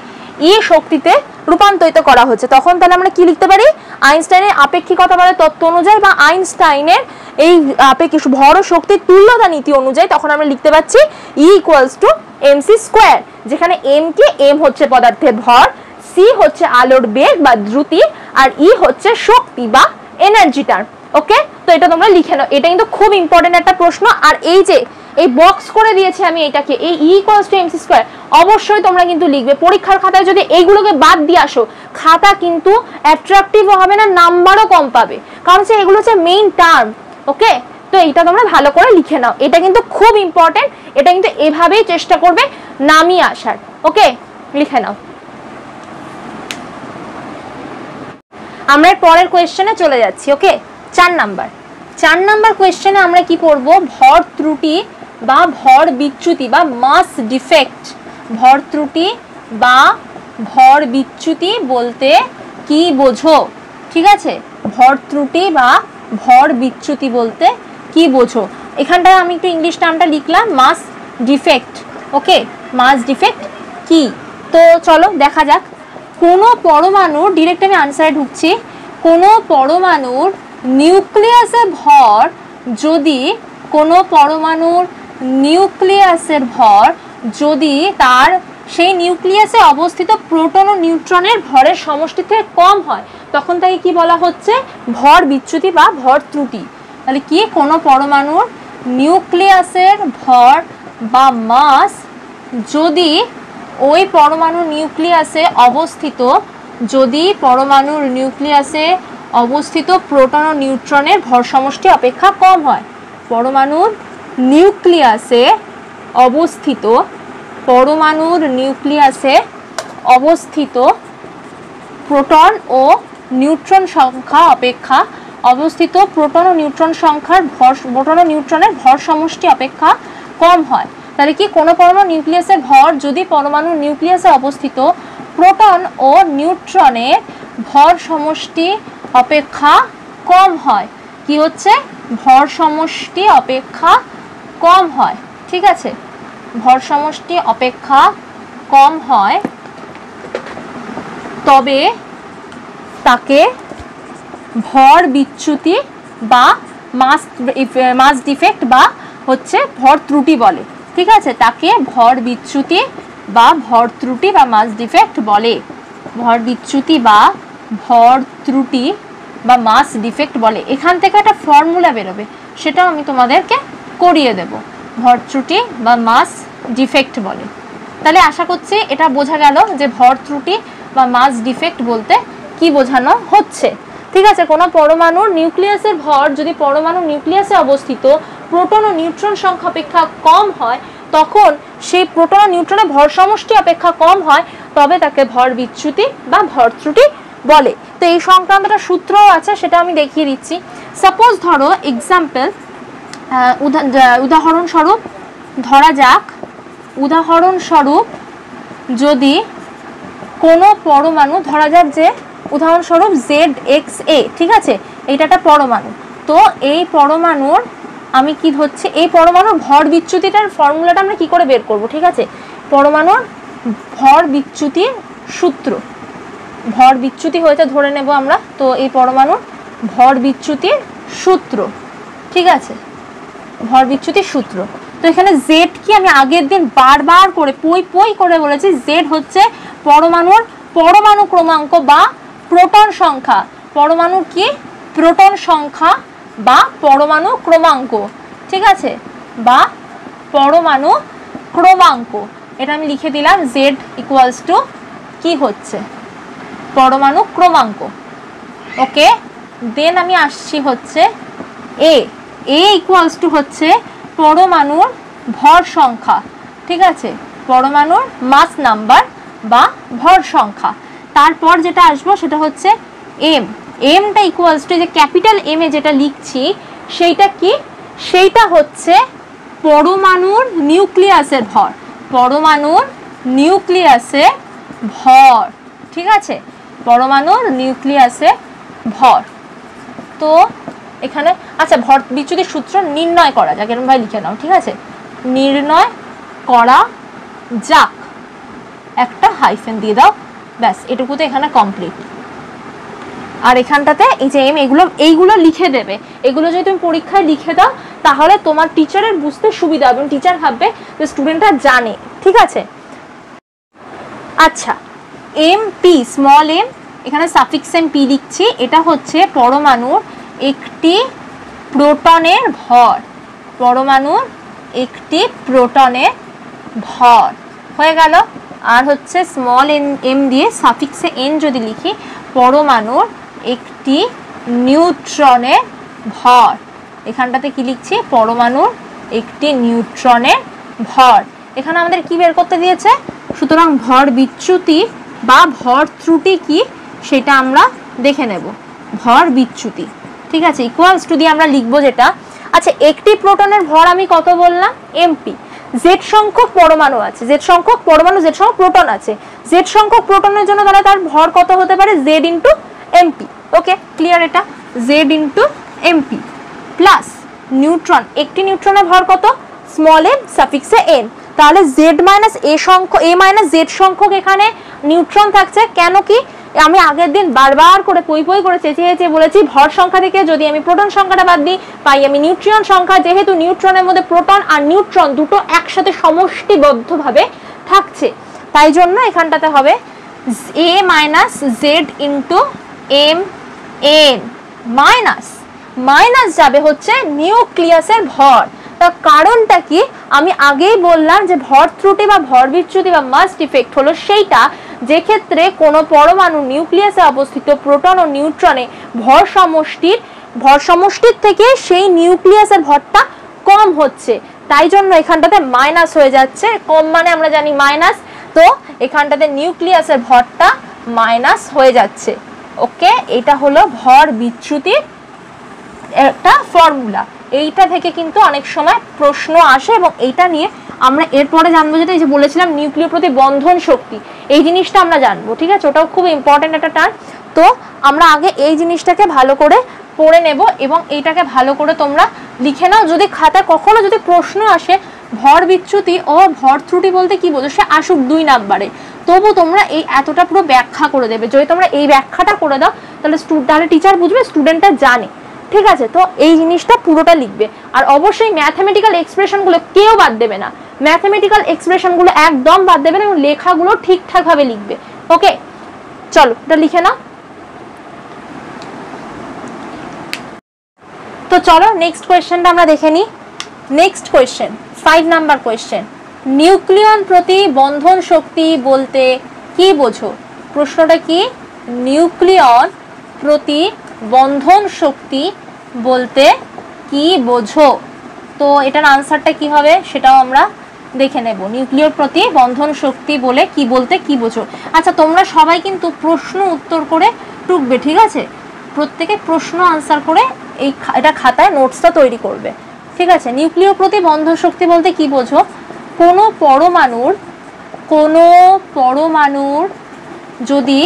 ই শক্তিতে রূপান্তরিত করা হচ্ছে, তখন তাহলে আমরা কি লিখতে পারি, আইনস্টাইনের আপেক্ষিকতাবাদের তত্ত্ব অনুযায়ী বা আইনস্টাইনের এই আপেক্ষিক ভর ও শক্তির তুল্যতা নীতি অনুযায়ী তখন আমরা লিখতে পাচ্ছি ই ইকুয়ালস টু এমসি স্কোয়ার, যেখানে এম কে, এম হচ্ছে পদার্থের ভর, সি হচ্ছে আলোর বেগ বা দ্রুতি, আর ই হচ্ছে শক্তি বা এনার্জি টার্ম। ওকে, তো এটা তোমরা লিখে নাও, এটা কিন্তু খুব ইম্পর্টেন্ট একটা প্রশ্ন। আর এই যে এই বক্স করে দিয়েছি আমি এটাকে, এই ই ইকুয়ালস টু এমসি স্কোয়ার, অবশ্যই তোমরা কিন্তু লিখবে। পরীক্ষার খাতায় যদি এইগুলোকে বাদ দিয়ে আসো, খাতা কিন্তু অ্যাট্রাকটিভও হবে না, নাম্বারও কম পাবে, কারণ হচ্ছে এগুলো হচ্ছে মেইন টার্ম। ওকে, তো এইটা তোমরা ভালো করে লিখে নাও, এটা কিন্তু খুব ইম্পর্টেন্ট, এটা কিন্তু এভাবেই চেষ্টা করবে নামিয়ে আসার। ওকে, লিখে নাও। আমরা পরের কোয়েশ্চেনে চলে যাচ্ছি। ওকে, 4 নাম্বার কোয়েশ্চেনে আমরা কি করব, ভর ত্রুটি বা ভর বিচ্যুতি বা মাস ডিফেক্ট। ভর ত্রুটি বা ভর বিচ্যুতি বলতে কি বোঝো, ঠিক আছে, ভর ত্রুটি বা ভর বিচ্যুতি বলতে কি বোঝো। এখানটায় আমি একটু ইংলিশ টার্মটা লিখলাম, মাস ডিফেক্ট। ওকে, মাস ডিফেক্ট কি, তো চলো দেখা যাক। কোনো পরমাণু, ডিরেক্ট আমি আনসারে ঢুকছি, কোনো পরমাণুর নিউক্লিয়াসের ভর যদি, কোনো পরমাণুর নিউক্লিয়াসের ভর যদি তার সেই নিউক্লিয়াসে অবস্থিত প্রোটন ও নিউট্রনের ভরের সমষ্টি থেকে কম হয়, তখন তাকে কি বলা হচ্ছে, ভর বিচ্যুতি বা ভর ত্রুটি। তাহলে কি, কোনো পরমাণুর নিউক্লিয়াসের ভর বা মাস যদি ওই পরমাণুর নিউক্লিয়াসে অবস্থিত, যদি পরমাণুর নিউক্লিয়াসে অবস্থিত প্রোটন ও নিউট্রনের ভর সমষ্টি অপেক্ষা কম হয়। পরমাণুর নিউক্লিয়াসে অবস্থিত, পরমাণুর নিউক্লিয়াসে অবস্থিত প্রোটন ও নিউট্রন সংখ্যা অপেক্ষা, অবস্থিত প্রোটন ও নিউট্রন সংখ্যার ভর, প্রোটন ও নিউট্রনের ভর সমষ্টি অপেক্ষা কম হয়। তাহলে কি, কোনো পরমাণু নিউক্লিয়াসের ভর যদি পরমাণুর নিউক্লিয়াসে অবস্থিত প্রোটন ও নিউট্রনের ভর সমষ্টি অপেক্ষা কম হয়, কি হচ্ছে, ভর সমষ্টি অপেক্ষা কম হয়, ঠিক আছে, ভর সমষ্টি অপেক্ষা কম হয়, তবে তাকে ভর বিচ্যুতি বা মাস ডিফেক্ট বা হচ্ছে ভর ত্রুটি বলে, ঠিক আছে, তাকে ভর বিচ্যুতি বা ভর ত্রুটি বা মাস ডিফেক্ট বলে। ভর বিচ্যুতি বা ভর ত্রুটি বা মাস ডিফেক্ট বলে। এখান থেকে একটা ফর্মুলা বেরোবে, সেটাও আমি তোমাদেরকে করিয়ে দেব, ভর ত্রুটি বা মাস ডিফেক্ট বলে। তাহলে আশা করছি এটা বোঝা গেল যে ভর ত্রুটি বা মাস ডিফেক্ট বলতে কি বোঝানো হচ্ছে, ঠিক আছে। কোনো পরমাণুর নিউক্লিয়াসের ভর যদি পরমাণু নিউক্লিয়াসে অবস্থিত প্রোটন ও নিউট্রন সংখ্যা অপেক্ষা কম হয়, তখন সেই প্রোটন ও নিউট্রনের ভর সমষ্টি অপেক্ষা কম হয়, তবে তাকে ভর বিচ্যুতি বা ভর ত্রুটি বলে। তো এই সংক্রান্ত একটা সূত্রও আছে, সেটা আমি দেখিয়ে দিচ্ছি। সাপোজ ধরো, এক্সাম্পল, উদাহরণস্বরূপ ধরা যাক, উদাহরণস্বরূপ যদি কোনো পরমাণু, ধরা যাক যে উদাহরণস্বরূপ ZXA, ঠিক আছে, এইটা একটা পরমাণু। তো এই পরমাণুর আমি কি হচ্ছে, এই পরমাণুর ভর বিচ্যুতিটার ফর্মুলাটা আমরা কি করে বের করব, ঠিক আছে, পরমাণুর ভর বিচ্যুতির সূত্র, ভর বিচ্যুতি হয়েছে ধরে নেব আমরা। তো এই পরমাণুর ভর বিচ্যুতির সূত্র, ঠিক আছে, ভর বিচ্যুতির সূত্র। তো এখানে জেড কি আমি আগের দিন বারবার করে পই পই করে বলেছি, জেড হচ্ছে পরমাণুর পরমাণু ক্রমাঙ্ক বা প্রোটন সংখ্যা। পরমাণুর কি? প্রোটন সংখ্যা বা পরমাণু ক্রমাঙ্ক, ঠিক আছে, বা পরমাণু ক্রমাঙ্ক। এটা আমি লিখে দিলাম, জেড ইকুয়ালস টু কি হচ্ছে? পরমাণু ক্রমাঙ্ক। ওকে, দেন আমি আসছি হচ্ছে এ ইকুয়ালস টু হচ্ছে পরমাণুর ভর সংখ্যা, ঠিক আছে, পরমাণুর মাস নাম্বার বা ভর সংখ্যা। তারপর যেটা আসবো সেটা হচ্ছে এমটা ইকুয়ালস টু, যে ক্যাপিটাল এম এ যেটা লিখছি সেইটা কি? সেইটা হচ্ছে পরমাণুর নিউক্লিয়াসের ভর, পরমাণুর নিউক্লিয়াসের ভর, ঠিক আছে, পরমাণুর নিউক্লিয়াসে ভর। তো এখানে আচ্ছা ভর বিচ্যুতির সূত্র নির্ণয় করা যাক, এরকম ভাবে লিখে নাও, ঠিক আছে, নির্ণয় করা যাক, একটা হাইফেন দিয়ে দাও, ব্যাস এটুকুতে এখানে কমপ্লিট। আর এখানটাতে এই যে এম, এইগুলো লিখে দেবে। এগুলো যদি তুমি পরীক্ষায় লিখে দাও তাহলে তোমার টিচারের বুঝতে সুবিধা হবে, টিচার ভাববে যে স্টুডেন্টরা জানে, ঠিক আছে। আচ্ছা, এম পি, স্মল এম, এখানে সাফিক্স এম পি লিখছি, এটা হচ্ছে পরমাণুর একটি প্রোটনের ভর, পরমাণুর একটি প্রোটনের ভর হয়ে গেল। আর হচ্ছে স্মল এম দিয়ে সাফিক্সে এন যদি লিখি, পরমাণুর একটি নিউট্রনের ভর, এখানটাতে কি লিখছি? পরমাণুর একটি নিউট্রনের ভর। এখানে আমাদের কি বের করতে দিয়েছে? সুতরাং ভর বিচ্যুতি বা ভর ত্রুটি কি সেটা আমরা দেখে নেব। ভর বিচ্যুতি, ঠিক আছে, ইকুয়ালস টু দিয়ে আমরা লিখবো যেটা। আচ্ছা, একটি প্রোটনের ভর আমি কত বললাম? এমপি। জেড সংখ্যক পরমাণু আছে, জেড সংখ্যক পরমাণু, জেড সংখ্যক প্রোটন আছে, জেড সংখ্যক প্রোটনের জন্য তাহলে তার ভর কত হতে পারে? Z into MP. Okay, clear? এটা Z into MP plus neutron, একটি নিউট্রনের ভর কত? স্মল এম সাফিক্সে এন, তাহলে জেড মাইনাস এ সংখ্যক, এ মাইনাস জেড সংখ্যক এখানে নিউট্রন থাকছে। কেন কি? আমি আগের দিন বারবার করে পই পই করে চেঁচিয়ে বলেছি, ভর সংখ্যা থেকে যদি আমি প্রোটন সংখ্যাটা বাদ দিই পাই আমি নিউট্রিয়ন সংখ্যা। যেহেতু নিউট্রনের মধ্যে প্রোটন আর নিউট্রন দুটো একসাথে সমষ্টিবদ্ধভাবে থাকছে, তাই জন্য এখানটাতে হবে A minus Z into M N, minus যাবে হচ্ছে নিউক্লিয়াসের ভর। তার কারণটা কি? আমি আগেই বললাম যে ভর ত্রুটি বা ভর বিচ্যুতি বা মাস ডিফেক্ট হলো সেইটা যে ক্ষেত্রে কোনো পরমাণু নিউক্লিয়াসে অবস্থিত প্রোটন ও নিউট্রনে ভর সমষ্টির থেকে সেই নিউক্লিয়াসের ভরটা কম হচ্ছে, তাই জন্য এখানটাতে মাইনাস হয়ে যাচ্ছে। কম মানে আমরা জানি মাইনাস, তো এখানটাতে নিউক্লিয়াসের ভরটা মাইনাস হয়ে যাচ্ছে। ওকে, এটা হলো ভর বিচ্যুতির একটা ফর্মুলা। এইটা থেকে কিন্তু অনেক সময় প্রশ্ন আসে এবং এইটা নিয়ে আমরা এরপরে জানবো যেটা এই যে বলেছিলাম নিউক্লিয় প্রতি বন্ধন শক্তি, এই জিনিসটা আমরা জানবো, ঠিক আছে, ওটাও খুব ইম্পর্টেন্ট একটা টার্ম। তো আমরা আগে এই জিনিসটাকে ভালো করে পড়ে নেব এবং এইটাকে ভালো করে তোমরা লিখে নাও। যদি খাতায় কখনো যদি প্রশ্ন আসে ভর বিচ্যুতি ও ভর ত্রুটি বলতে কি বোঝো, সে আসুক 2 নাম্বারে, তবু তোমরা এই এতটা পুরো ব্যাখ্যা করে দেবে। যদি তোমরা এই ব্যাখ্যাটা করে দাও তাহলে টিচার বুঝবে, স্টুডেন্টটা জানে, ঠিক আছে। তো এই জিনিসটা পুরোটা লিখবে। আর অবশ্যই ম্যাথমেটিক্যাল এক্সপ্রেশনগুলো কেউ বাদ দেবে না, ম্যাথমেটিক্যাল এক্সপ্রেশনগুলো একদম বাদ দেবে না এবং লেখাগুলো ঠিকঠাকভাবে লিখবে। ওকে, চলো এটা লিখে নাও। তো চলো নেক্সট কোয়েশ্চেনটা আমরা দেখে নিই। Next question 5 number question, nucleon প্রতি বন্ধন শক্তি বলতে কি বোঝো? প্রশ্নটা কি? নিউক্লিয়ন প্রতি বন্ধন শক্তি বলতে কি বোঝো? তো এটার আনসারটা কি হবে সেটাও আমরা দেখে নেব। নিউক্লিয়র প্রতি বন্ধন শক্তি বলে কি বলতে কি বোঝো? আচ্ছা, তোমরা সবাই কিন্তু প্রশ্ন উত্তর করে টুকবে, ঠিক আছে, প্রত্যেকে প্রশ্ন আনসার করে এটা খাতায় নোটসটা তৈরি করবে, ঠিক আছে। নিউক্লিয়র প্রতি বন্ধন শক্তি বলতে কি বোঝো? কোনো পরমাণুর যদি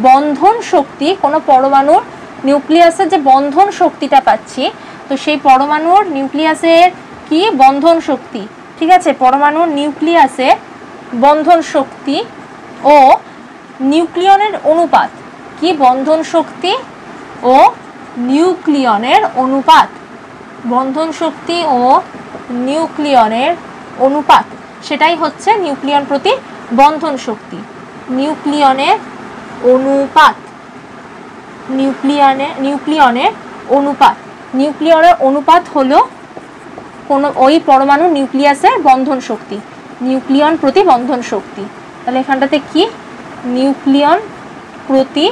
বন্ধন শক্তি, কোনো পরমাণুর নিউক্লিয়াসের যে বন্ধন শক্তিটা পাচ্ছি, তো সেই পরমাণুর নিউক্লিয়াসের কি বন্ধন শক্তি, ঠিক আছে, পরমাণুর নিউক্লিয়াসের বন্ধন শক্তি ও নিউক্লিয়নের অনুপাত, কি বন্ধন শক্তি ও নিউক্লিয়নের অনুপাত, বন্ধন শক্তি ও নিউক্লিয়নের অনুপাত, সেটাই হচ্ছে নিউক্লিয়ন প্রতি বন্ধন শক্তি। নিউক্লিয়নের অনুপাত, নিউক্লিয়নের অনুপাত, নিউক্লিয়নের অনুপাত হলো কোনো ওই পরমাণু নিউক্লিয়াসের বন্ধন শক্তি, নিউক্লিয়ন প্রতি বন্ধন শক্তি। তাহলে এখানটাতে কি নিউক্লিয়ন প্রতি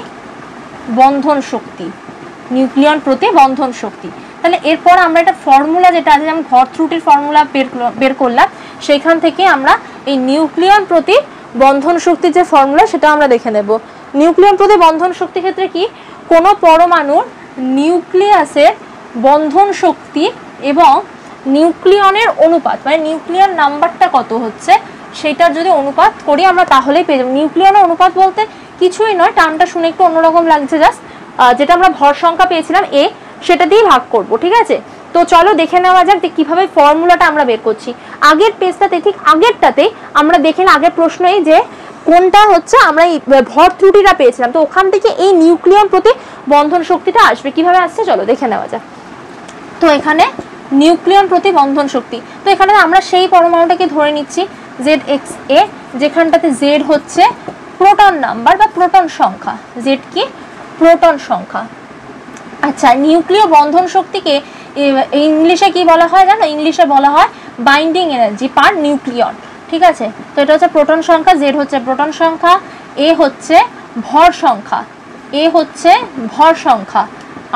বন্ধন শক্তি, নিউক্লিয়ন প্রতি বন্ধন শক্তি। তাহলে এরপর আমরা একটা ফর্মুলা যেটা আছে, যেমন ভর ত্রুটির ফর্মুলা বের করলাম, সেইখান থেকে আমরা এই নিউক্লিয়ন প্রতি বন্ধন শক্তির যে ফর্মুলা সেটা আমরা দেখে নেব। নিউক্লিয়ন প্রতি বন্ধন শক্তির ক্ষেত্রে কি কোনো পরমাণুর নিউক্লিয়াসের বন্ধন শক্তি এবং নিউক্লিয়নের অনুপাত, মানে নিউক্লিয়ন নাম্বারটা কত হচ্ছে সেটার যদি অনুপাত করি আমরা তাহলেই পেয়ে যাবো। নিউক্লিয়নের অনুপাত বলতে কিছুই নয়, টার্মটা শুনে একটু অন্যরকম লাগছে, জাস্ট যেটা আমরা ভর সংখ্যা পেয়েছিলাম এ, সেটা দিয়েই ভাগ করব, ঠিক আছে। তো চলো দেখে নেওয়া যাক যে কিভাবে ফর্মুলাটা আমরা বের করছি। আগের পেজটাতে, ঠিক আগেরটাতে আমরা দেখে আগের প্রশ্নই যে কোনটা হচ্ছে আমরা এই ভর ত্রুটিটা পেয়েছিলাম, তো ওখান থেকে এই নিউক্লিয়ন প্রতি বন্ধন শক্তিটা আসবে, কিভাবে আসছে চলো দেখে নেওয়া যাক। তো এখানে নিউক্লিয়ন প্রতি বন্ধন শক্তি, তো এখানে আমরা সেই পরমাণুটাকে ধরে নিচ্ছি ZXA, যেখানটাতে Z হচ্ছে প্রোটন নাম্বার বা প্রোটন সংখ্যা, Z কি প্রোটন সংখ্যা। আচ্ছা, নিউক্লিয় বন্ধন শক্তিকে ইংলিশে কি বলা হয় জানো? ইংলিশে বলা হয় বাইন্ডিং এনার্জি পার নিউক্লিয়ন, ঠিক আছে। তো এটা হচ্ছে প্রোটন সংখ্যা, Z হচ্ছে প্রোটন সংখ্যা, A হচ্ছে ভর সংখ্যা, A হচ্ছে ভর সংখ্যা।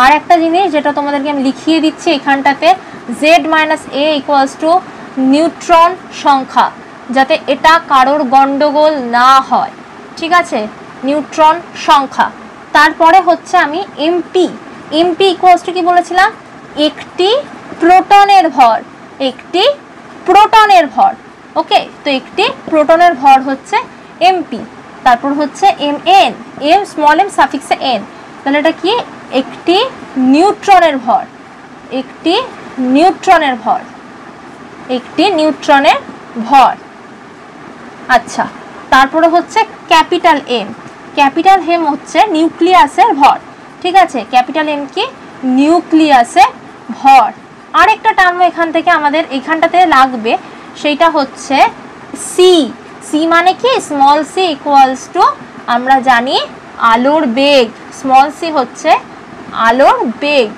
আর একটা জিনিস যেটা তোমাদেরকে আমি লিখিয়ে দিচ্ছি এখানটাতে, Z - A = নিউট্রন সংখ্যা, যাতে এটা কারোর গন্ডগোল না হয়, ঠিক আছে, নিউট্রন সংখ্যা। তারপরে হচ্ছে আমি MP = কি বলেছিলাম, একটি প্রোটনের ভর, একটি প্রোটনের ভর, ওকে। তো একটি প্রোটনের ভর হচ্ছে MP। তারপর হচ্ছে MN, M small m সাফিক্সে n, তাহলে এটা কি একটি নিউট্রনের ভর, একটি নিউট্রনের ভর, একটি নিউট্রনের ভর। আচ্ছা, তারপরে হচ্ছে ক্যাপিটাল M, ক্যাপিটাল M হচ্ছে নিউক্লিয়াসের ভর, ঠিক আছে। ক্যাপিটাল M কি নিউক্লিয়াসের ভর। আরেকটা টার্ম এখান থেকে আমাদের এখানটাতে লাগবে, সেইটা হচ্ছে C, C মানে কি স্মল c = আমরা জানি আলোর বেগ, স্মল c হচ্ছে আলোর বেগ,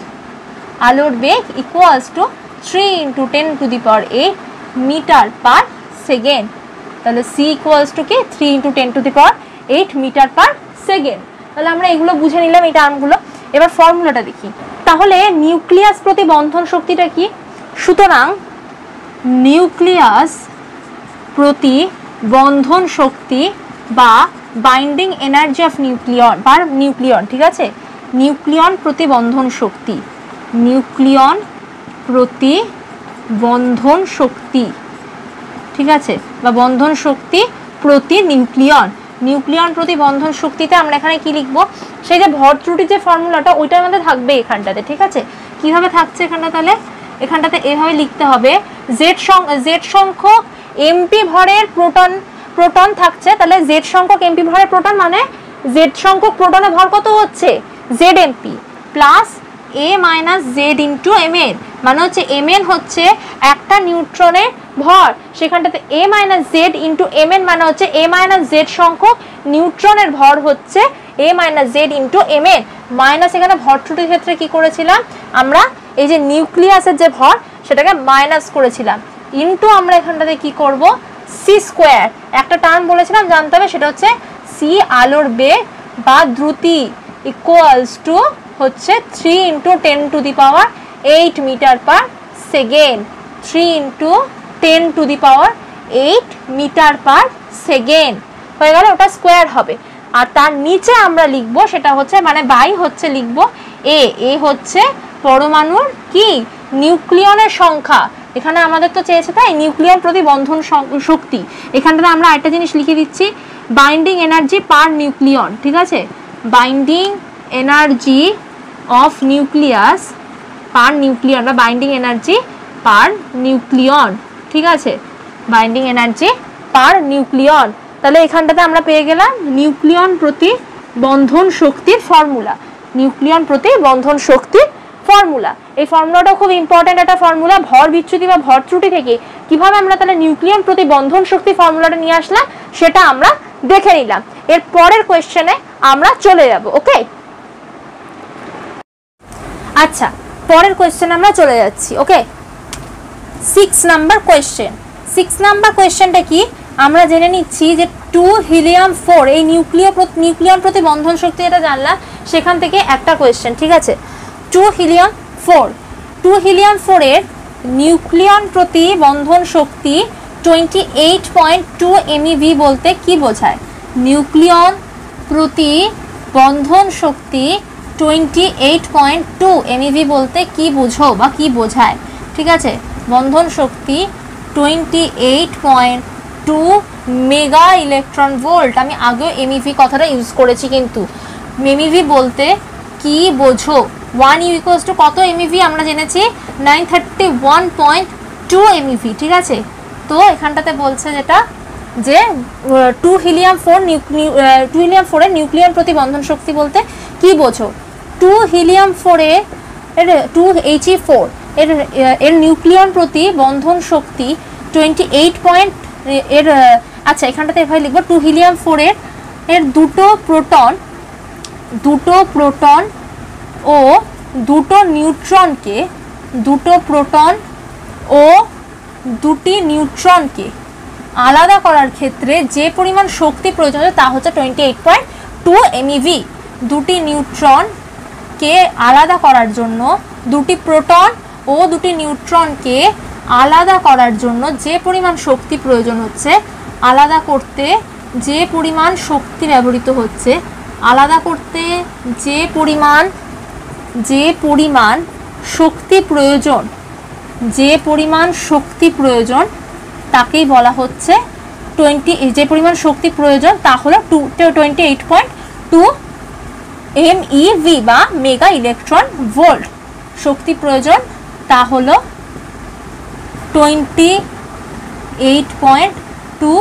আলোর বেগ = 3 × 10⁸ মিটার পার সেকেন্ড। তাহলে C = কি 3 × 10⁸ মিটার পার সেকেন্ড। তাহলে আমরা এগুলো বুঝে নিলাম এই টার্মগুলো। এবার ফর্মুলাটা দেখি। তাহলে নিউক্লিয়াস প্রতি বন্ধন শক্তিটা কি? সুতরাং নিউক্লিয়াস প্রতি বন্ধন শক্তি বা বাইন্ডিং এনার্জি অফ নিউক্লিয়ন, ঠিক আছে, নিউক্লিয়ন প্রতি বন্ধন শক্তি, নিউক্লিয়ন প্রতি বন্ধন শক্তি, ঠিক আছে, বা বন্ধন শক্তি প্রতি নিউক্লিয়ন, নিউক্লিয়ন প্রতি বন্ধন শক্তিতে আমরা এখানে কি লিখবো, সেই যে ভর ত্রুটির যে ফর্মুলাটা ওইটার মধ্যে থাকবে এখানটাতে, ঠিক আছে। কিভাবে থাকছে এখানটা, তাহলে এখানটাতে এভাবে লিখতে হবে, Z সংখ্যক MP ভরের প্রোটন থাকছে, তাহলে Z সংখ্যক MP ভরের প্রোটন মানে Z সংখ্যক প্রোটনের ভর কত হচ্ছে ZMP plus A - Z × Mn, মানে হচ্ছে Mn হচ্ছে একটা নিউট্রনের ভর, সেখানটাতে A - Z × Mn মানে হচ্ছে A - Z সংখ্যক নিউট্রনের ভর হচ্ছে A - Z × Mn, মাইনাস এখানে ভর ত্রুটির ক্ষেত্রে কি করেছিলাম আমরা, এই যে নিউক্লিয়াসের যে ভর সেটাকে মাইনাস করেছিলাম, ইনটু আমরা এখানটাতে কি করব c², একটা টার্ম বলেছিলাম জানতে হবে, সেটা হচ্ছে c আলোর বেগ বা দ্রুতি = হচ্ছে 3 × 10⁸ metre per second, 3 × 10⁸ metre per second হয়ে গেল, ওটা স্কোয়ার হবে। আর তার নিচে আমরা লিখবো সেটা হচ্ছে মানে বাই হচ্ছে লিখবো A হচ্ছে পরমাণুর কি নিউক্লিয়নের সংখ্যা, এখানে আমাদের তো চেয়েছে তাই নিউক্লিয়ন প্রতি বন্ধন শক্তি, এখানটাতে আমরা একটা জিনিস লিখে দিচ্ছি বাইন্ডিং এনার্জি পার নিউক্লিয়ন, ঠিক আছে, binding energy of nucleus per nucleon বা বাইন্ডিং এনার্জি পার নিউক্লিয়ন, ঠিক আছে, বাইন্ডিং এনার্জি পার নিউক্লিয়ন। তাহলে এখানটাতে আমরা পেয়ে গেলাম নিউক্লিয়ন প্রতি বন্ধন শক্তির ফর্মুলা, নিউক্লিয়ন প্রতি বন্ধন শক্তির ফর্মুলা। এই ফর্মুলাটা খুব ইম্পর্টেন্ট একটা ফর্মুলা। ভর বিচ্যুতি বা ভর ত্রুটি থেকে কিভাবে আমরা তাহলে নিউক্লিয়ন প্রতি বন্ধন শক্তি ফর্মুলাটা নিয়ে আসলাম সেটা আমরা দেখে নিলাম। এর পরের কোয়েশ্চেনে আমরা চলে যাব। ওকে, আচ্ছা পরের কোয়েশ্চেনে আমরা চলে যাচ্ছি। ওকে, 6 নাম্বার কোয়েশ্চেন। 6 নাম্বার কোয়েশ্চেনটা কি আমরা জেনে নিচ্ছি যে 2 হিলিয়াম 4 এই নিউক্লিয়ন প্রতি বন্ধন শক্তি এটা জানলাম, সেখান থেকে একটা কোয়েশ্চেন। ঠিক আছে, 2 হিলিয়াম 4 এর নিউক্লিয়ন প্রতি বন্ধন শক্তি 28.2 MeV বলতে কি বোঝায়? নিউক্লিয়ন প্রতি বন্ধন শক্তি 28.2 MeV বলতে কি বুঝো বা কি বোঝায়? ঠিক আছে, বন্ধন শক্তি 28.2 মেগা ইলেকট্রন ভোল্ট। আমি আগেও MeV কথাটা ইউজ করেছি, কিন্তু MeV বলতে কি বোঝো? 1 U equals to কত MeV আমরা জেনেছি? 931.2 MeV। ঠিক আছে, তো এখানটাতে বলছে যেটা যে 2 হিলিয়াম 4 এর নিউক্লিয়ন প্রতি বন্ধন শক্তি বলতে কি বোঝো? 2 হিলিয়াম 4 এর 2He4 এর নিউক্লিয়ন প্রতি বন্ধন শক্তি 28 এর আচ্ছা এখানটাতে এভাবে লিখবো 2 হিলিয়াম 4 এর দুটো প্রোটন ও দুটো নিউট্রনকে আলাদা করার ক্ষেত্রে যে পরিমাণ শক্তি প্রয়োজন তা হচ্ছে 28.2 MeV। দুটি নিউট্রনকে আলাদা করার জন্য, দুটি প্রোটন ও দুটি নিউট্রনকে আলাদা করার জন্য যে পরিমাণ শক্তি প্রয়োজন হচ্ছে, আলাদা করতে যে পরিমাণ শক্তি ব্যবহৃত হচ্ছে, আলাদা করতে যে পরিমাণ শক্তি প্রয়োজন তাকেই বলা হচ্ছে যে পরিমাণ শক্তি প্রয়োজন তা হলো 28.2 MeV বা মেগা ইলেকট্রন ভোল্ট। শক্তি প্রয়োজন তা হলো 28.2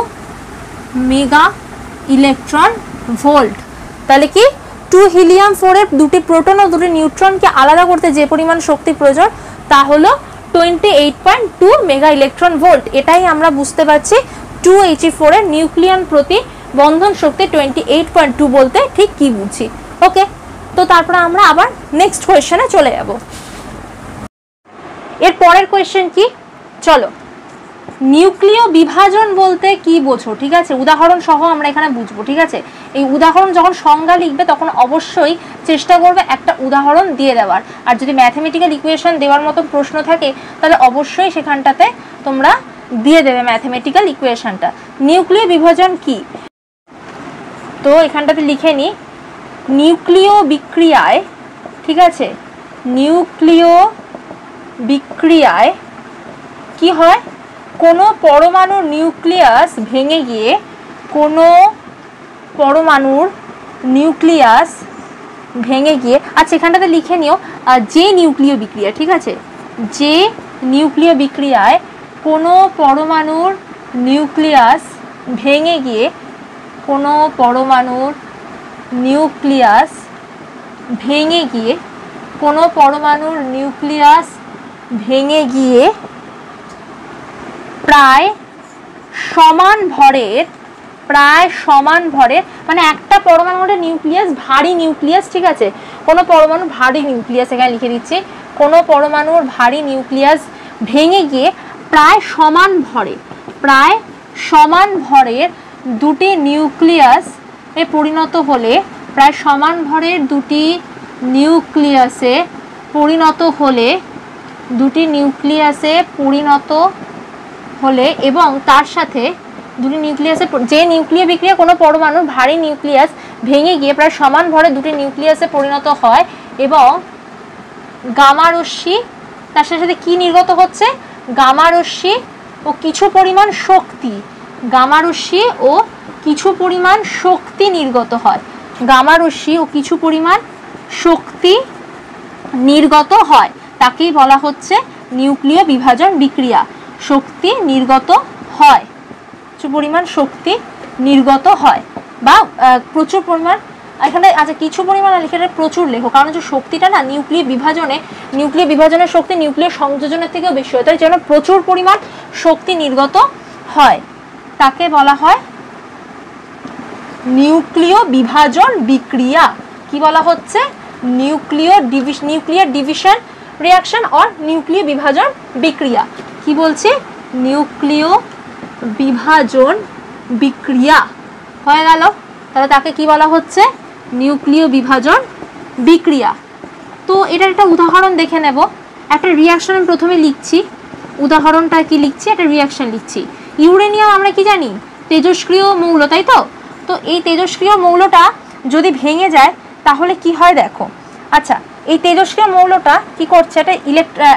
মেগা ইলেকট্রন ভোল্ট। তাহলে কি 2 হিলিয়াম 4 এর দুটি প্রোটন ও দুটি নিউট্রনকে আলাদা করতে যে পরিমাণ শক্তি প্রয়োজন তা হলো 28.2 মেগা ইলেকট্রন ভোল্ট। এটাই আমরা বুঝতে পারছি 2He4 এর নিউক্লিয়ন প্রতি বন্ধন শক্তি 28.2 বলতে ঠিক কি বুঝি। ওকে, তো তারপরে আমরা আবার নেক্সট কোয়েশ্চেনে চলে যাব। এর পরের কোয়েশ্চেন কি, চলো, নিউক্লিয় বিভাজন বলতে কি বোঝো? ঠিক আছে, উদাহরণ সহ আমরা এখানে বুঝবো। ঠিক আছে, এই উদাহরণ যখন সংজ্ঞা লিখবে তখন অবশ্যই চেষ্টা করবে একটা উদাহরণ দিয়ে দেওয়ার। আর যদি ম্যাথমেটিক্যাল ইকুয়েশন দেওয়ার মতো প্রশ্ন থাকে তাহলে অবশ্যই সেখানটাতে তোমরা দিয়ে দেবে ম্যাথমেটিক্যাল ইকুয়েশনটা। নিউক্লিয় বিভাজন কি? তো এখানটাতে লিখে নি, নিউক্লিয় বিক্রিয়ায়, ঠিক আছে, নিউক্লিয় বিক্রিয়ায় কি হয়? কোনো পরমাণুর নিউক্লিয়াস ভেঙে গিয়ে আচ্ছা এখানটাতে লিখে নিও যে নিউক্লিয় বিক্রিয়া। ঠিক আছে, যে নিউক্লিয় বিক্রিয়ায় কোনো পরমাণুর নিউক্লিয়াস ভেঙে গিয়ে প্রায় সমান ভরের মানে একটা পরমাণুর নিউক্লিয়াস ভারী নিউক্লিয়াস। ঠিক আছে, কোনো পরমাণু ভারী নিউক্লিয়াস, এখানে লিখে দিচ্ছি, কোনো পরমাণুর ভারী নিউক্লিয়াস ভেঙে গিয়ে প্রায় সমান ভরের দুটি নিউক্লিয়াস এ পরিণত হলে, প্রায় সমান ভরের দুটি নিউক্লিয়াসে পরিণত হলে এবং তার সাথে দুটি নিউক্লিয়াসে, যে নিউক্লিয় বিক্রিয়া কোনো পরমাণু ভারী নিউক্লিয়াস ভেঙে গিয়ে প্রায় সমান ভরে দুটি নিউক্লিয়াসে পরিণত হয় এবং গামা রশ্মি তার সাথে কি নির্গত হচ্ছে? গামা রশ্মি ও কিছু পরিমাণ শক্তি নির্গত হয়। গামা রশ্মি ও কিছু পরিমাণ শক্তি নির্গত হয়, তাকেই বলা হচ্ছে নিউক্লিয় বিভাজন বিক্রিয়া। শক্তি নির্গত হয়, প্রচুর পরিমাণ শক্তি নির্গত হয় বা প্রচুর পরিমাণ এখানে আচ্ছা কিছু পরিমাণে লিখে প্রচুর লেখো, কারণ হচ্ছে শক্তিটা না নিউক্লিয় বিভাজনের শক্তি নিউক্লিয় সংযোজনের থেকেও বেশি হয়, তাই জন্য প্রচুর পরিমাণ শক্তি নির্গত হয়, তাকে বলা হয় নিউক্লিয় বিভাজন বিক্রিয়া। কি বলা হচ্ছে? নিউক্লিয়ার ডিভিশন রিঅ্যাকশন অর নিউক্লিয় বিভাজন বিক্রিয়া। কি বলছি? নিউক্লিয় বিভাজন বিক্রিয়া হয়ে গেল। তাহলে তাকে কি বলা হচ্ছে? নিউক্লিয় বিভাজন বিক্রিয়া। তো এটার একটা উদাহরণ দেখে নেব। একটা রিঅ্যাকশন আমি প্রথমে লিখছি, উদাহরণটা কি লিখছি, একটা রিঅ্যাকশন লিখছি। ইউরেনিয়াম আমরা কি জানি? তেজস্ক্রিয় মৌল, তাই তো? তো এই তেজস্ক্রিয় মৌলটা যদি ভেঙে যায় তাহলে কি হয় দেখো। আচ্ছা, এই তেজস্ক্রিয় মৌলটা কি করছে?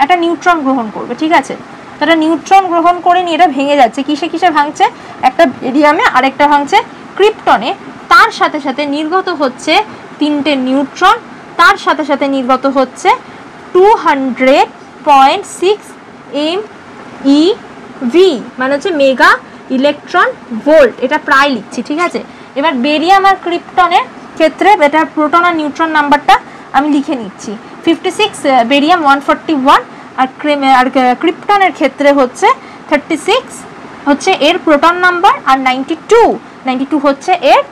একটা নিউট্রন গ্রহণ করবে, ঠিক আছে? তো একটা নিউট্রন গ্রহণ করে নিয়ে এটা ভেঙে যাচ্ছে। কিসে কিসে ভাঙছে? একটা বেরিয়ামে, আরেকটা ভাঙছে ক্রিপ্টনে। তার সাথে সাথে নির্গত হচ্ছে 3টে নিউট্রন, তার সাথে সাথে নির্গত হচ্ছে 200.6 MeV, মানে হচ্ছে মেগা ইলেকট্রন ভোল্ট। এটা প্রায় লিখছি, ঠিক আছে? এবার বেরিয়াম আর ক্রিপ্টনের ক্ষেত্রে এটা প্রোটন আর নিউট্রন নাম্বারটা আমি লিখে নিচ্ছি। 56 বেরিয়াম 141, আর ক্রিপ্টনের ক্ষেত্রে হচ্ছে 36 হচ্ছে এর প্রোটন নাম্বার, আর 92 হচ্ছে এর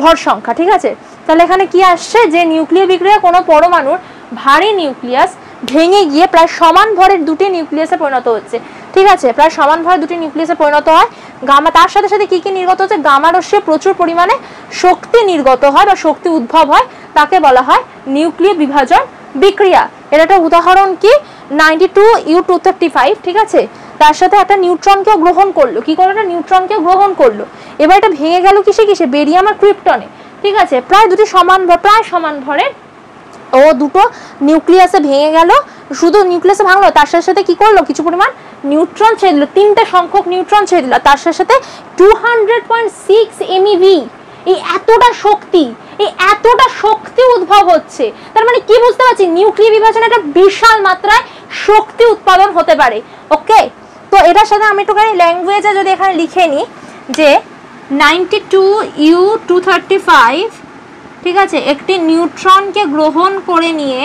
ভর সংখ্যা, ঠিক আছে? তাহলে এখানে কি আসছে? যে নিউক্লিয় বিক্রিয়া কোনো পরমাণুর ভারী নিউক্লিয়াস ভেঙে গিয়ে প্রায় সমান ভরের দুটি নিউক্লিয়াসে পরিণত হচ্ছে, ঠিক আছে? প্রায় সমান ভরের দুটি নিউক্লিয়াসে পরিণত হয়। গামা, তার সাথে সাথে কি কি নির্গত হচ্ছে? গামা রশ্মি প্রচুর পরিমাণে শক্তি নির্গত হয় বা শক্তি উদ্ভব হয়, তাকে বলা হয় নিউক্লিয় বিভাজন বিক্রিয়া। এর একটা উদাহরণ কি? 92U235, ঠিক আছে? তার সাথে একটা নিউট্রনকেও গ্রহণ করলো। কি করলো? একটা নিউট্রনকেও গ্রহণ করলো। এবার এটা ভেঙে গেল কিসে কিসে? বেরিয়াম আর ক্রিপ্টনে, ঠিক আছে? প্রায় সমান ভরের ও দুটো নিউক্লিয়াসে ভেঙে গেল। শুধু নিউক্লিয়াসে ভাঙলো, তার সাথে সাথে কি করলো? কিছু পরিমাণ নিউট্রন ছেড়ে দিল, 3টে সংখ্যক নিউট্রন ছেড়ে দিল। তার সাথে সাথে 200.6 MeV, এই এতটা শক্তি উদ্ভব হচ্ছে। তার মানে কি বুঝতে পারছি? নিউক্লিয় বিভাজনে একটা বিশাল মাত্রায় শক্তি উৎপাদন হতে পারে। ওকে, তো এটার সাথে আমি একটুখানি ল্যাঙ্গুয়েজে যদি এখানে লিখে নিই যে 92U235, ঠিক আছে, একটি নিউট্রনকে গ্রহণ করে নিয়ে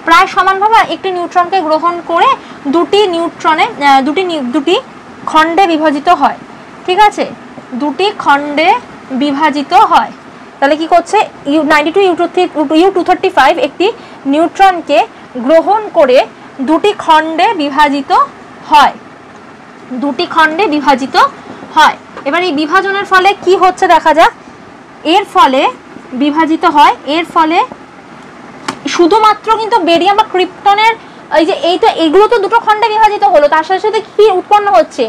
প্রায় সমানভাবে একটি নিউট্রনকে গ্রহণ করে দুটি খণ্ডে বিভাজিত হয়, ঠিক আছে? দুটি খণ্ডে বিভাজিত হয়। তাহলে কি করছে? 92U235 একটি নিউট্রনকে গ্রহণ করে দুটি খণ্ডে বিভাজিত হয়। এবার এই বিভাজনের ফলে কি হচ্ছে দেখা যাক। এর ফলে বিভাজিত হয়, এর ফলে শুধুমাত্র কিন্তু বেরিয়াম বা ক্রিপ্টনের এগুলো তো দুটো খণ্ডে বিভাজিত হলো, তার সাথে সাথে কি উৎপন্ন হচ্ছে?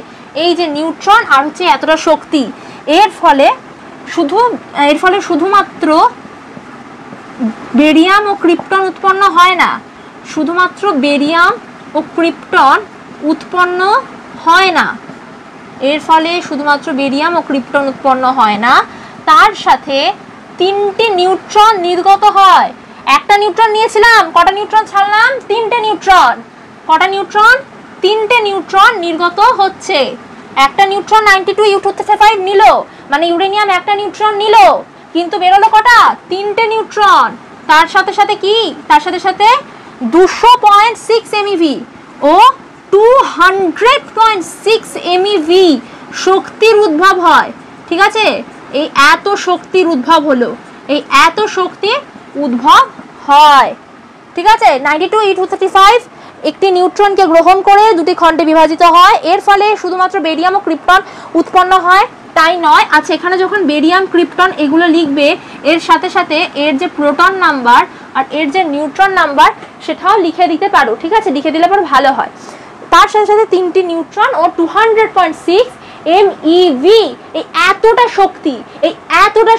এই যে নিউট্রন আর হচ্ছে এতটা শক্তি। এর ফলে শুধুমাত্র বেরিয়াম ও ক্রিপ্টন উৎপন্ন হয় না, শুধুমাত্র বেরিয়াম ও ক্রিপ্টন উৎপন্ন হয় না। এর ফলে শুধুমাত্র বেরিয়াম ও ক্রিপ্টন উৎপন্ন হয় না, তার সাথে 3টি নিউট্রন নির্গত হয়। একটা নিউট্রন নিয়েছিলাম, কটা নিউট্রন ছাড়লাম? 3টে নিউট্রন। কটা নিউট্রন? 3টে নিউট্রন নির্গত হচ্ছে। একটা নিউট্রন 92U235 নিল, মানে ইউরেনিয়াম একটা নিউট্রন নিল, কিন্তু বেরোলো কটা? 3টে নিউট্রন। তার সাথে সাথে কি? তার সাথে সাথে 200.6 MeV ও 200.6 MeV শক্তির উদ্ভব হয়, ঠিক আছে? এই এত শক্তির উদ্ভব হলো, এই এত শক্তির উদ্ভব হয়, ঠিক আছে? 92U235 একটি নিউট্রনকে গ্রহণ করে দুটি খণ্ডে বিভাজিত হয়। এর ফলে শুধুমাত্র বেরিয়াম ও ক্রিপ্টন উৎপন্ন হয় তাই নয়। আচ্ছা, এখানে যখন বেরিয়াম ক্রিপ্টন এগুলো লিখবে, এর সাথে সাথে এর যে প্রোটন নাম্বার আর এর যে নিউট্রন নাম্বার সেটাও লিখে দিতে পারো, ঠিক আছে? লিখে দিলে পর ভালো হয়। তার সাথে সাথে 3টি নিউট্রন ও 200.6 MeV, এই এতটা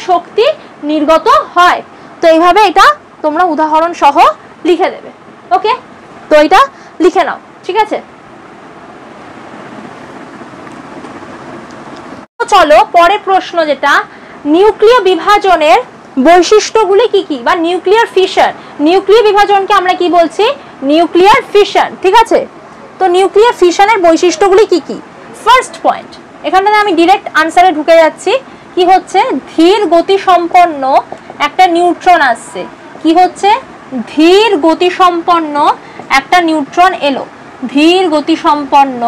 শক্তি নির্গত হয়। তো এইভাবে এটা তোমরা উদাহরণ সহ লিখে দেবে। ওকে, তো এটা লিখে নাও, ঠিক আছে? চলো পরের প্রশ্ন, যেটা নিউক্লিয় বিভাজনের বৈশিষ্ট্যগুলি কি কি, বা নিউক্লিয়ার ফিশন। নিউক্লিয় বিভাজনকে আমরা কি বলছি? নিউক্লিয়ার ফিশন, ঠিক আছে? তো তো নিউক্লিয়ার ফিশনের বৈশিষ্ট্যগুলি কি কি? ফার্স্ট পয়েন্ট, এখানটাতে আমি ডিরেক্ট আনসারে ঢুকে যাচ্ছি। কি হচ্ছে? ধীর গতি সম্পন্ন একটা নিউট্রন আসছে। কি হচ্ছে? ধীর গতি সম্পন্ন একটা নিউট্রন এলো। ধীর গতি সম্পন্ন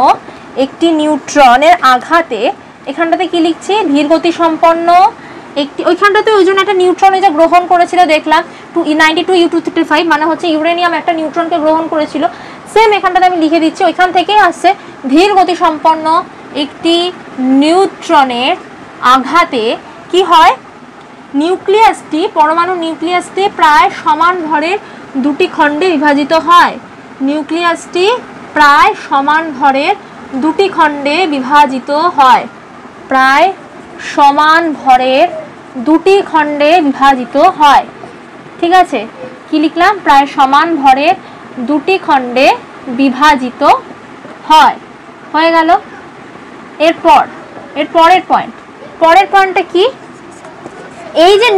একটি নিউট্রনের আঘাতে, এখানটাতে কি লিখছি? ধীর গতি সম্পন্ন একটি, ওইখানটাতে ওই জন্য একটা নিউট্রন যা গ্রহণ করেছিল দেখলাম 92U235, মানে হচ্ছে ইউরেনিয়াম একটা নিউট্রনকে গ্রহণ করেছিল। সেম এখানটাতে আমি লিখে দিচ্ছি, ওইখান থেকে আসছে ধীর গতি সম্পন্ন একটি নিউট্রনের আঘাতে কি হয়? নিউক্লিয়াসটি, পরমাণু নিউক্লিয়াসটি প্রায় সমান ভরের দুটি খণ্ডে বিভাজিত হয়। নিউক্লিয়াসটি প্রায় সমান ভরের দুটি খণ্ডে বিভাজিত হয়। প্রায় সমান ভরের দুটি খণ্ডে বিভাজিত হয়। ঠিক আছে, কি লিখলাম? প্রায় সমান ভরের দুটি খণ্ডে বিভাজিত হয়। হয়ে গেল। এর পরের পয়েন্টটা কি? এই যে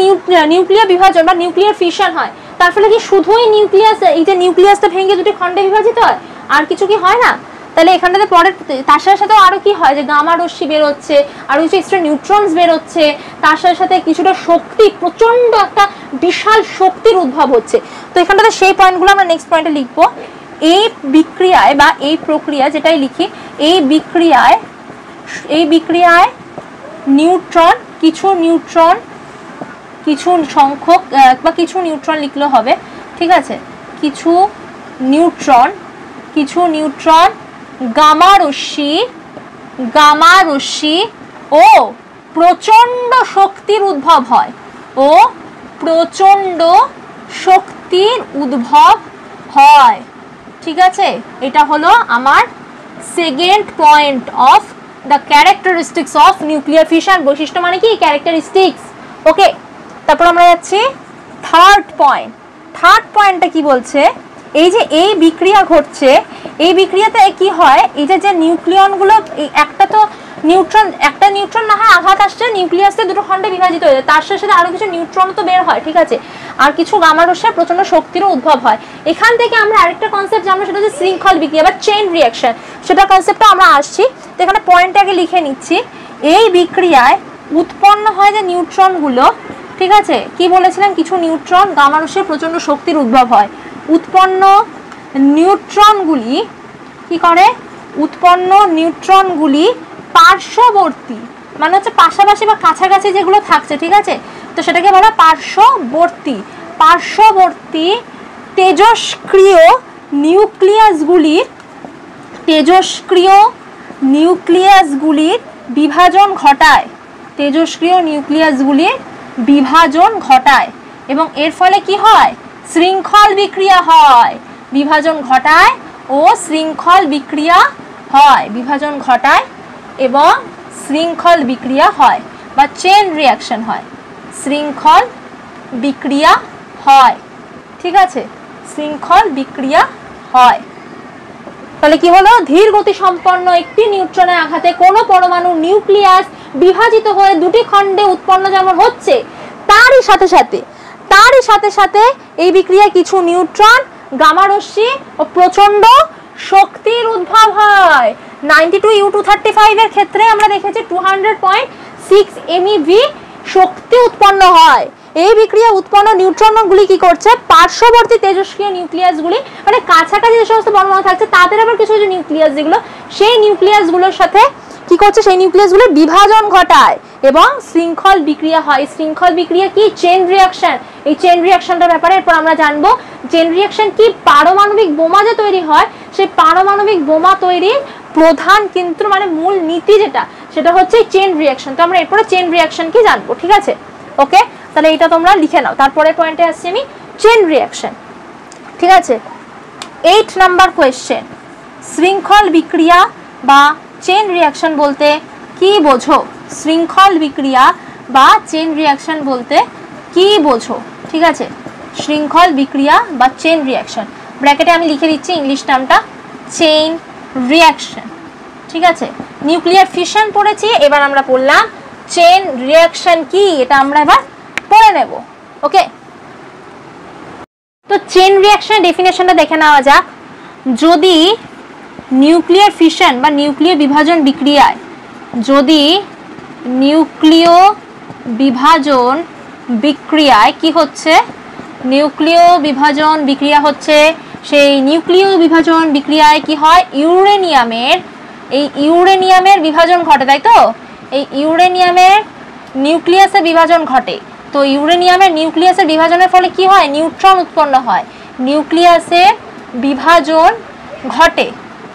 নিউক্লিয়ার বিভাজন বা নিউক্লিয়ার ফিশন হয়, তার ফলে কি শুধুই নিউক্লিয়াস, এই যে নিউক্লিয়াসটা ভেঙে দুটি খণ্ডে বিভাজিত হয়, আর কিছু কি হয় না? তাহলে এখানটাতে পরের, তার সাথে সাথে আরো কি হয়? যে গামা রশ্মি বের হচ্ছে, আর কিছু এক্সট্রা নিউট্রনস বের হচ্ছে, তার সাথে সাথে কিছুটা শক্তি, প্রচন্ড একটা বিশাল শক্তির উদ্ভব হচ্ছে। তো এখানটাতে সেই পয়েন্টগুলো আমরা নেক্সট পয়েন্টে লিখবো। এই বিক্রিয়ায় বা এই প্রক্রিয়া যেটাই লিখি, এই বিক্রিয়ায় নিউট্রন, কিছু সংখ্যক বা কিছু নিউট্রন লিখলে হবে। ঠিক আছে, কিছু নিউট্রন গামা রশ্মি ও প্রচন্ড শক্তির উদ্ভব হয়। ঠিক আছে, এটা হলো আমার second point of the characteristics of nuclear fission. বৈশিষ্ট্য মানে কি? ক্যারেক্টারিস্টিক্স। ওকে, তারপর আমরা যাচ্ছি থার্ড পয়েন্টটা কি বলছে? এই যে এই বিক্রিয়া ঘটছে, এই বিক্রিয়াতে কি হয়? এই যে নিউক্লিয়নগুলো, একটা নিউট্রন না হয় আঘাত আসছে, নিউক্লিয়াসে দুটো খণ্ডে বিভাজিত হয়ে যায়, তার সাথে আরো কিছু নিউট্রন তো বের হয়। ঠিক আছে, আর কিছু গামা রশ্মির প্রচন্ড শক্তিরও উদ্ভব হয়। এখান থেকে আমরা আরেকটা কনসেপ্ট জানবো, সেটা হচ্ছে শৃঙ্খল বিক্রিয়া বা চেইন রিঅ্যাকশন। সেটা কনসেপ্টটা আমরা আসছি। তো এখানে পয়েন্টটাকে লিখে নিচ্ছি। এই বিক্রিয়ায় উৎপন্ন হয় যে নিউট্রনগুলো, ঠিক আছে, কি বলেছিলাম? কিছু নিউট্রন গামা রশ্মির প্রচন্ড শক্তির উদ্ভব হয়। উৎপন্ন নিউট্রনগুলি পার্শ্ববর্তী, মানে হচ্ছে পাশাপাশি বা কাছাকাছি যেগুলো থাকছে, ঠিক আছে, তো সেটাকে বলা পার্শ্ববর্তী তেজস্ক্রিয় নিউক্লিয়াসগুলির বিভাজন ঘটায়। এবং এর ফলে কি হয়? শৃঙ্খল বিক্রিয়া হয়। বিভাজন ঘটায় ও শৃঙ্খল বিক্রিয়া হয়। বিভাজন ঘটায় এবং শৃঙ্খল বিক্রিয়া হয় বা চেইন রিঅ্যাকশন হয়। শৃঙ্খল বিক্রিয়া হয়। ঠিক আছে, শৃঙ্খল বিক্রিয়া হয়। তাহলে কি হলো? ধীর গতি সম্পন্ন একটি নিউট্রনের আঘাতে কোনো পরমাণু নিউক্লিয়াস বিভাজিত হয়ে দুটি খণ্ডে উৎপন্ন যেমন হচ্ছে, তারই সাথে সাথে এই বিক্রিয়ায় কিছু নিউট্রন গামা রশ্মি ও প্রচন্ড শক্তির উদ্ভব হয়। 92U235 এর ক্ষেত্রে আমরা দেখেছি 200.6 MeV শক্তি উৎপন্ন হয়। এই বিক্রিয়া উৎপন্ন নিউট্রনগুলি কি করছে? পার্শ্ববর্তী তেজস্ক্রিয় নিউক্লিয়াসগুলি, মানে কাছাকাছি যে সমস্ত পরমাণু থাকছে তাদের আবার কিছু কিছু নিউক্লিয়াস যেগুলো, সেই নিউক্লিয়াসগুলোর সাথে কি করছে? সেই নিউক্লিয়াসগুলোর বিভাজন ঘটায় এবং শৃঙ্খল বিক্রিয়া হয়। শৃঙ্খল বিক্রিয়া কি? Chain reaction. এই চেইন রিঅ্যাকশনটার ব্যাপারে এরপর আমরা জানবো। চেইন রিঅ্যাকশন কি? পারমাণবিক বোমা যে তৈরি হয়, সেই পারমাণবিক বোমা তৈরির প্রধান কিন্তু মানে মূল নীতি সেটা হচ্ছে চেইন রিঅ্যাকশন। তো আমরা এরপরে চেইন রিঅ্যাকশন কি জানবো। ঠিক আছে, ওকে, তাহলে এটা তোমরা লিখে নাও। তারপরে পয়েন্টে আসছি আমি, চেইন রিঅ্যাকশন। ঠিক আছে, 8 নাম্বার কোয়েশ্চেন, শৃঙ্খল বিক্রিয়া বা চেইন রিঅ্যাকশন বলতে কি বোঝো? শৃঙ্খল বিক্রিয়া বা চেইন রিঅ্যাকশন বলতে কি বোঝো? ঠিক আছে, শৃঙ্খল বিক্রিয়া বা চেইন রিঅ্যাকশন, ব্র্যাকেটে আমি লিখে দিচ্ছি ইংলিশ নামটা, চেইন রিঅ্যাকশন। ঠিক আছে, নিউক্লিয়ার ফিশন পড়েছি, এবার আমরা পড়লাম চেইন রিঅ্যাকশন কি, এটা আমরা এবার পড়ে নেব। ওকে, তো চেইন রিঅ্যাকশনের ডেফিনেশনটা দেখে নেওয়া যাক। যদি নিউক্লিয়ার ফিশন বা নিউক্লিয় বিভাজন বিক্রিয়ায়, যদি নিউক্লিয় বিভাজন বিক্রিয়ায় কি হচ্ছে, নিউক্লিয় বিভাজন বিক্রিয়া হচ্ছে, সেই নিউক্লিয় বিভাজন বিক্রিয়ায় কি হয়, ইউরেনিয়ামের, এই ইউরেনিয়ামের বিভাজন ঘটে, তাই তো? এই ইউরেনিয়ামের নিউক্লিয়াসের বিভাজন ঘটে। তো ইউরেনিয়ামের নিউক্লিয়াসের বিভাজনের ফলে কি হয়, নিউট্রন উৎপন্ন হয়, নিউক্লিয়াসের বিভাজন ঘটে,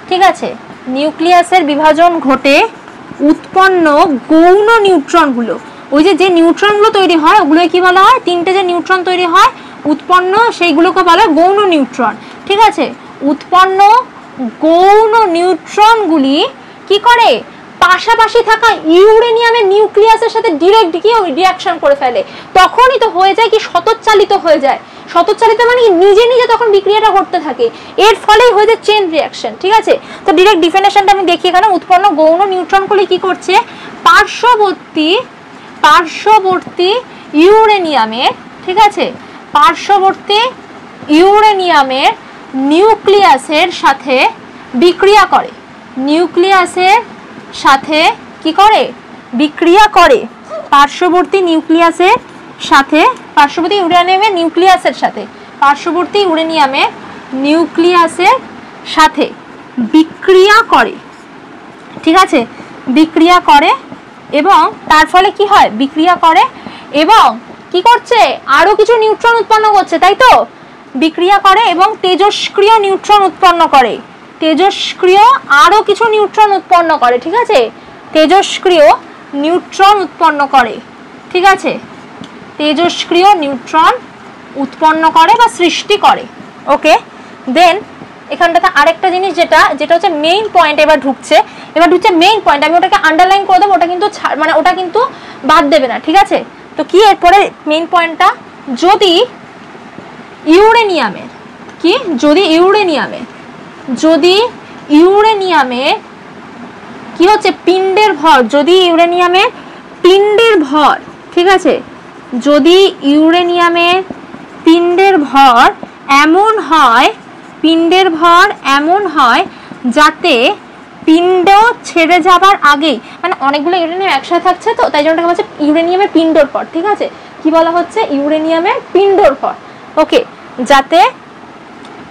ঠিক আছে? নিউক্লিয়াসের বিভাজন ঘটে উৎপন্ন গৌণ নিউট্রনগুলো, ওই যে নিউট্রনগুলো তৈরি হয় ওগুলোকে কি বলা হয়, তিনটে যে নিউট্রন তৈরি হয় উৎপন্ন, সেইগুলোকে বলা হয় গৌণ নিউট্রন, ঠিক আছে? উৎপন্ন গৌণ নিউট্রনগুলি কি করে, পাশাপাশি থাকা ইউরেনিয়ামের নিউক্লিয়াসের সাথে ডিরেক্ট কি রিঅ্যাকশন করে ফেলে, তখনই তো হয়ে যায় কি স্বতঃচালিত হয়ে যায়। স্বতঃচালিত মানে কি, নিজে নিজে তখন বিক্রিয়াটা ঘটতে থাকে, এর ফলেই হয়ে যায় চেইন রিঅ্যাকশন, ঠিক আছে? তো ডিরেক্ট ডিফিনেশনটা আমি দেখি এখানে, উৎপন্ন গৌণ নিউট্রনগুলি কি করছে, পার্শ্ববর্তী ইউরেনিয়ামের, ঠিক আছে, পার্শ্ববর্তী ইউরেনিয়ামের নিউক্লিয়াসের সাথে বিক্রিয়া করে, নিউক্লিয়াসের সাথে কি করে, বিক্রিয়া করে, পার্শ্ববর্তী নিউক্লিয়াসের সাথে, পার্শ্ববর্তী ইউরেনিয়ামের নিউক্লিয়াসের সাথে, পার্শ্ববর্তী ইউরেনিয়ামের নিউক্লিয়াসের সাথে বিক্রিয়া করে, ঠিক আছে? বিক্রিয়া করে এবং তার ফলে কি হয়, বিক্রিয়া করে এবং কি করছে, আরো কিছু নিউট্রন উৎপন্ন করছে, তাই তো? বিক্রিয়া করে এবং তেজস্ক্রিয় নিউট্রন উৎপন্ন করে, তেজস্ক্রিয় আরো কিছু নিউট্রন উৎপন্ন করে, ঠিক আছে? তেজস্ক্রিয় নিউট্রন উৎপন্ন করে, ঠিক আছে? তেজস্ক্রিয় নিউট্রন উৎপন্ন করে বা সৃষ্টি করে, ওকে? দেন এখানটাতে আরেকটা জিনিস যেটা হচ্ছে মেইন পয়েন্ট, এবার ঢুকছে মেইন পয়েন্ট, আমি ওটাকে আন্ডারলাইন করে দেবো, ওটা কিন্তু মানে ওটা কিন্তু বাদ দেবে না, ঠিক আছে? তো কি এরপরে মেইন পয়েন্টটা, যদি ইউরেনিয়ামের কি, যদি ইউরেনিয়ামে কি হচ্ছে, পিণ্ডের ভর, যদি ইউরেনিয়ামের পিণ্ডের ভর, ঠিক আছে, যদি ইউরেনিয়ামের পিণ্ডের ভর এমন হয় যাতে পিণ্ড ছেড়ে যাবার আগেই, মানে অনেকগুলো ইউরেনিয়াম একসাথে থাকছে তো তাই জন্য বলছে ইউরেনিয়ামের পিণ্ডর ভর, ঠিক আছে? কি বলা হচ্ছে, ইউরেনিয়ামের পিণ্ডর ভর, ওকে? যাতে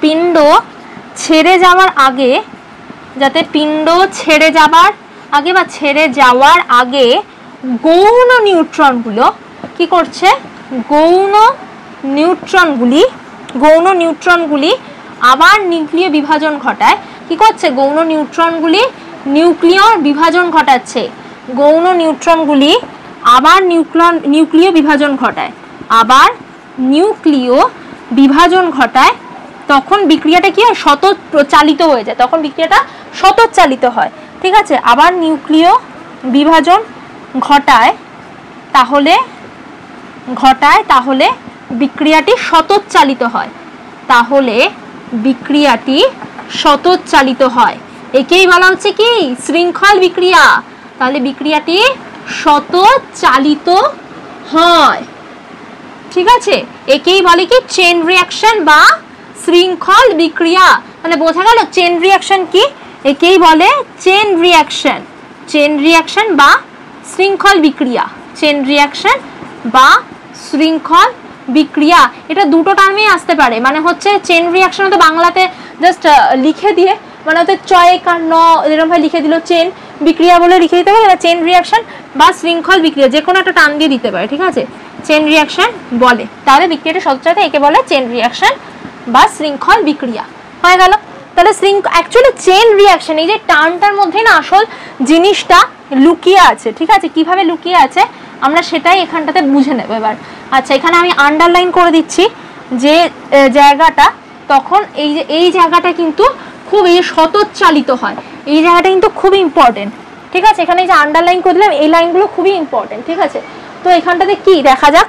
পিণ্ড ছেড়ে যাওয়ার আগে, বা ছেড়ে যাওয়ার আগে গৌণ নিউট্রনগুলো কি করছে, গৌণ নিউট্রনগুলি আবার নিউক্লিয় বিভাজন ঘটায়, কি করছে, গৌণ নিউট্রনগুলি নিউক্লিয় বিভাজন ঘটাচ্ছে, গৌণ নিউট্রনগুলি আবার নিউক্লিয় বিভাজন ঘটায়, তখন বিক্রিয়াটা কি হয়, স্বতঃচালিত হয়ে যায়, তখন বিক্রিয়াটা স্বতঃচালিত হয়, ঠিক আছে? আবার নিউক্লিয় বিভাজন ঘটায় তাহলে বিক্রিয়াটি স্বতঃচালিত হয়, একেই বলা হচ্ছে কি, শৃঙ্খল বিক্রিয়া। তাহলে বিক্রিয়াটি স্বতঃচালিত হয়, ঠিক আছে? একেই বলে কি, চেইন রিঅ্যাকশন বা শৃঙ্খল বিক্রিয়া। তাহলে বোঝা গেল চেইন রিঅ্যাকশন কি, একেই বলে চেইন রিঅ্যাকশন বা শৃঙ্খল বিক্রিয়া, এটা দুটো টার্মেই আসতে পারে, মানে হচ্ছে চেইন রিঅ্যাকশন তো বাংলাতে জাস্ট লিখে দিয়ে, মানে হচ্ছে চয় আর ন এরকম ভাবে লিখে দিল, চেইন বিক্রিয়া বলে লিখে দিতে পারে, চেইন রিঅ্যাকশন বা শৃঙ্খল বিক্রিয়া যে কোনো একটা টার্ম দিয়ে দিতে পারে, ঠিক আছে? চেইন রিঅ্যাকশন বলে, তাহলে বিক্রিয়াটা স্বতঃচালিত, একে বলে চেইন রিঅ্যাকশন বা শৃঙ্খল বিক্রিয়া, হয়ে গেল। তাহলে অ্যাকচুয়ালি চেইন রিঅ্যাকশন এই যে টার্মটার মধ্যে না আসল জিনিসটা লুকিয়ে আছে, ঠিক আছে? কিভাবে লুকিয়ে আছে আমরা সেটাই এখানটাতে বুঝে নেব এবার। আচ্ছা, এখানে আমি আন্ডারলাইন করে দিচ্ছি যে জায়গাটা, তখন এই জায়গাটা কিন্তু খুব স্বতঃচালিত হয়, এই জায়গাটা কিন্তু খুব ইম্পর্টেন্ট, ঠিক আছে? এখানে যে আন্ডারলাইন করে দিলাম এই লাইনগুলো খুবই ইম্পর্টেন্ট, ঠিক আছে? তো এখানটাতে কি দেখা যাক,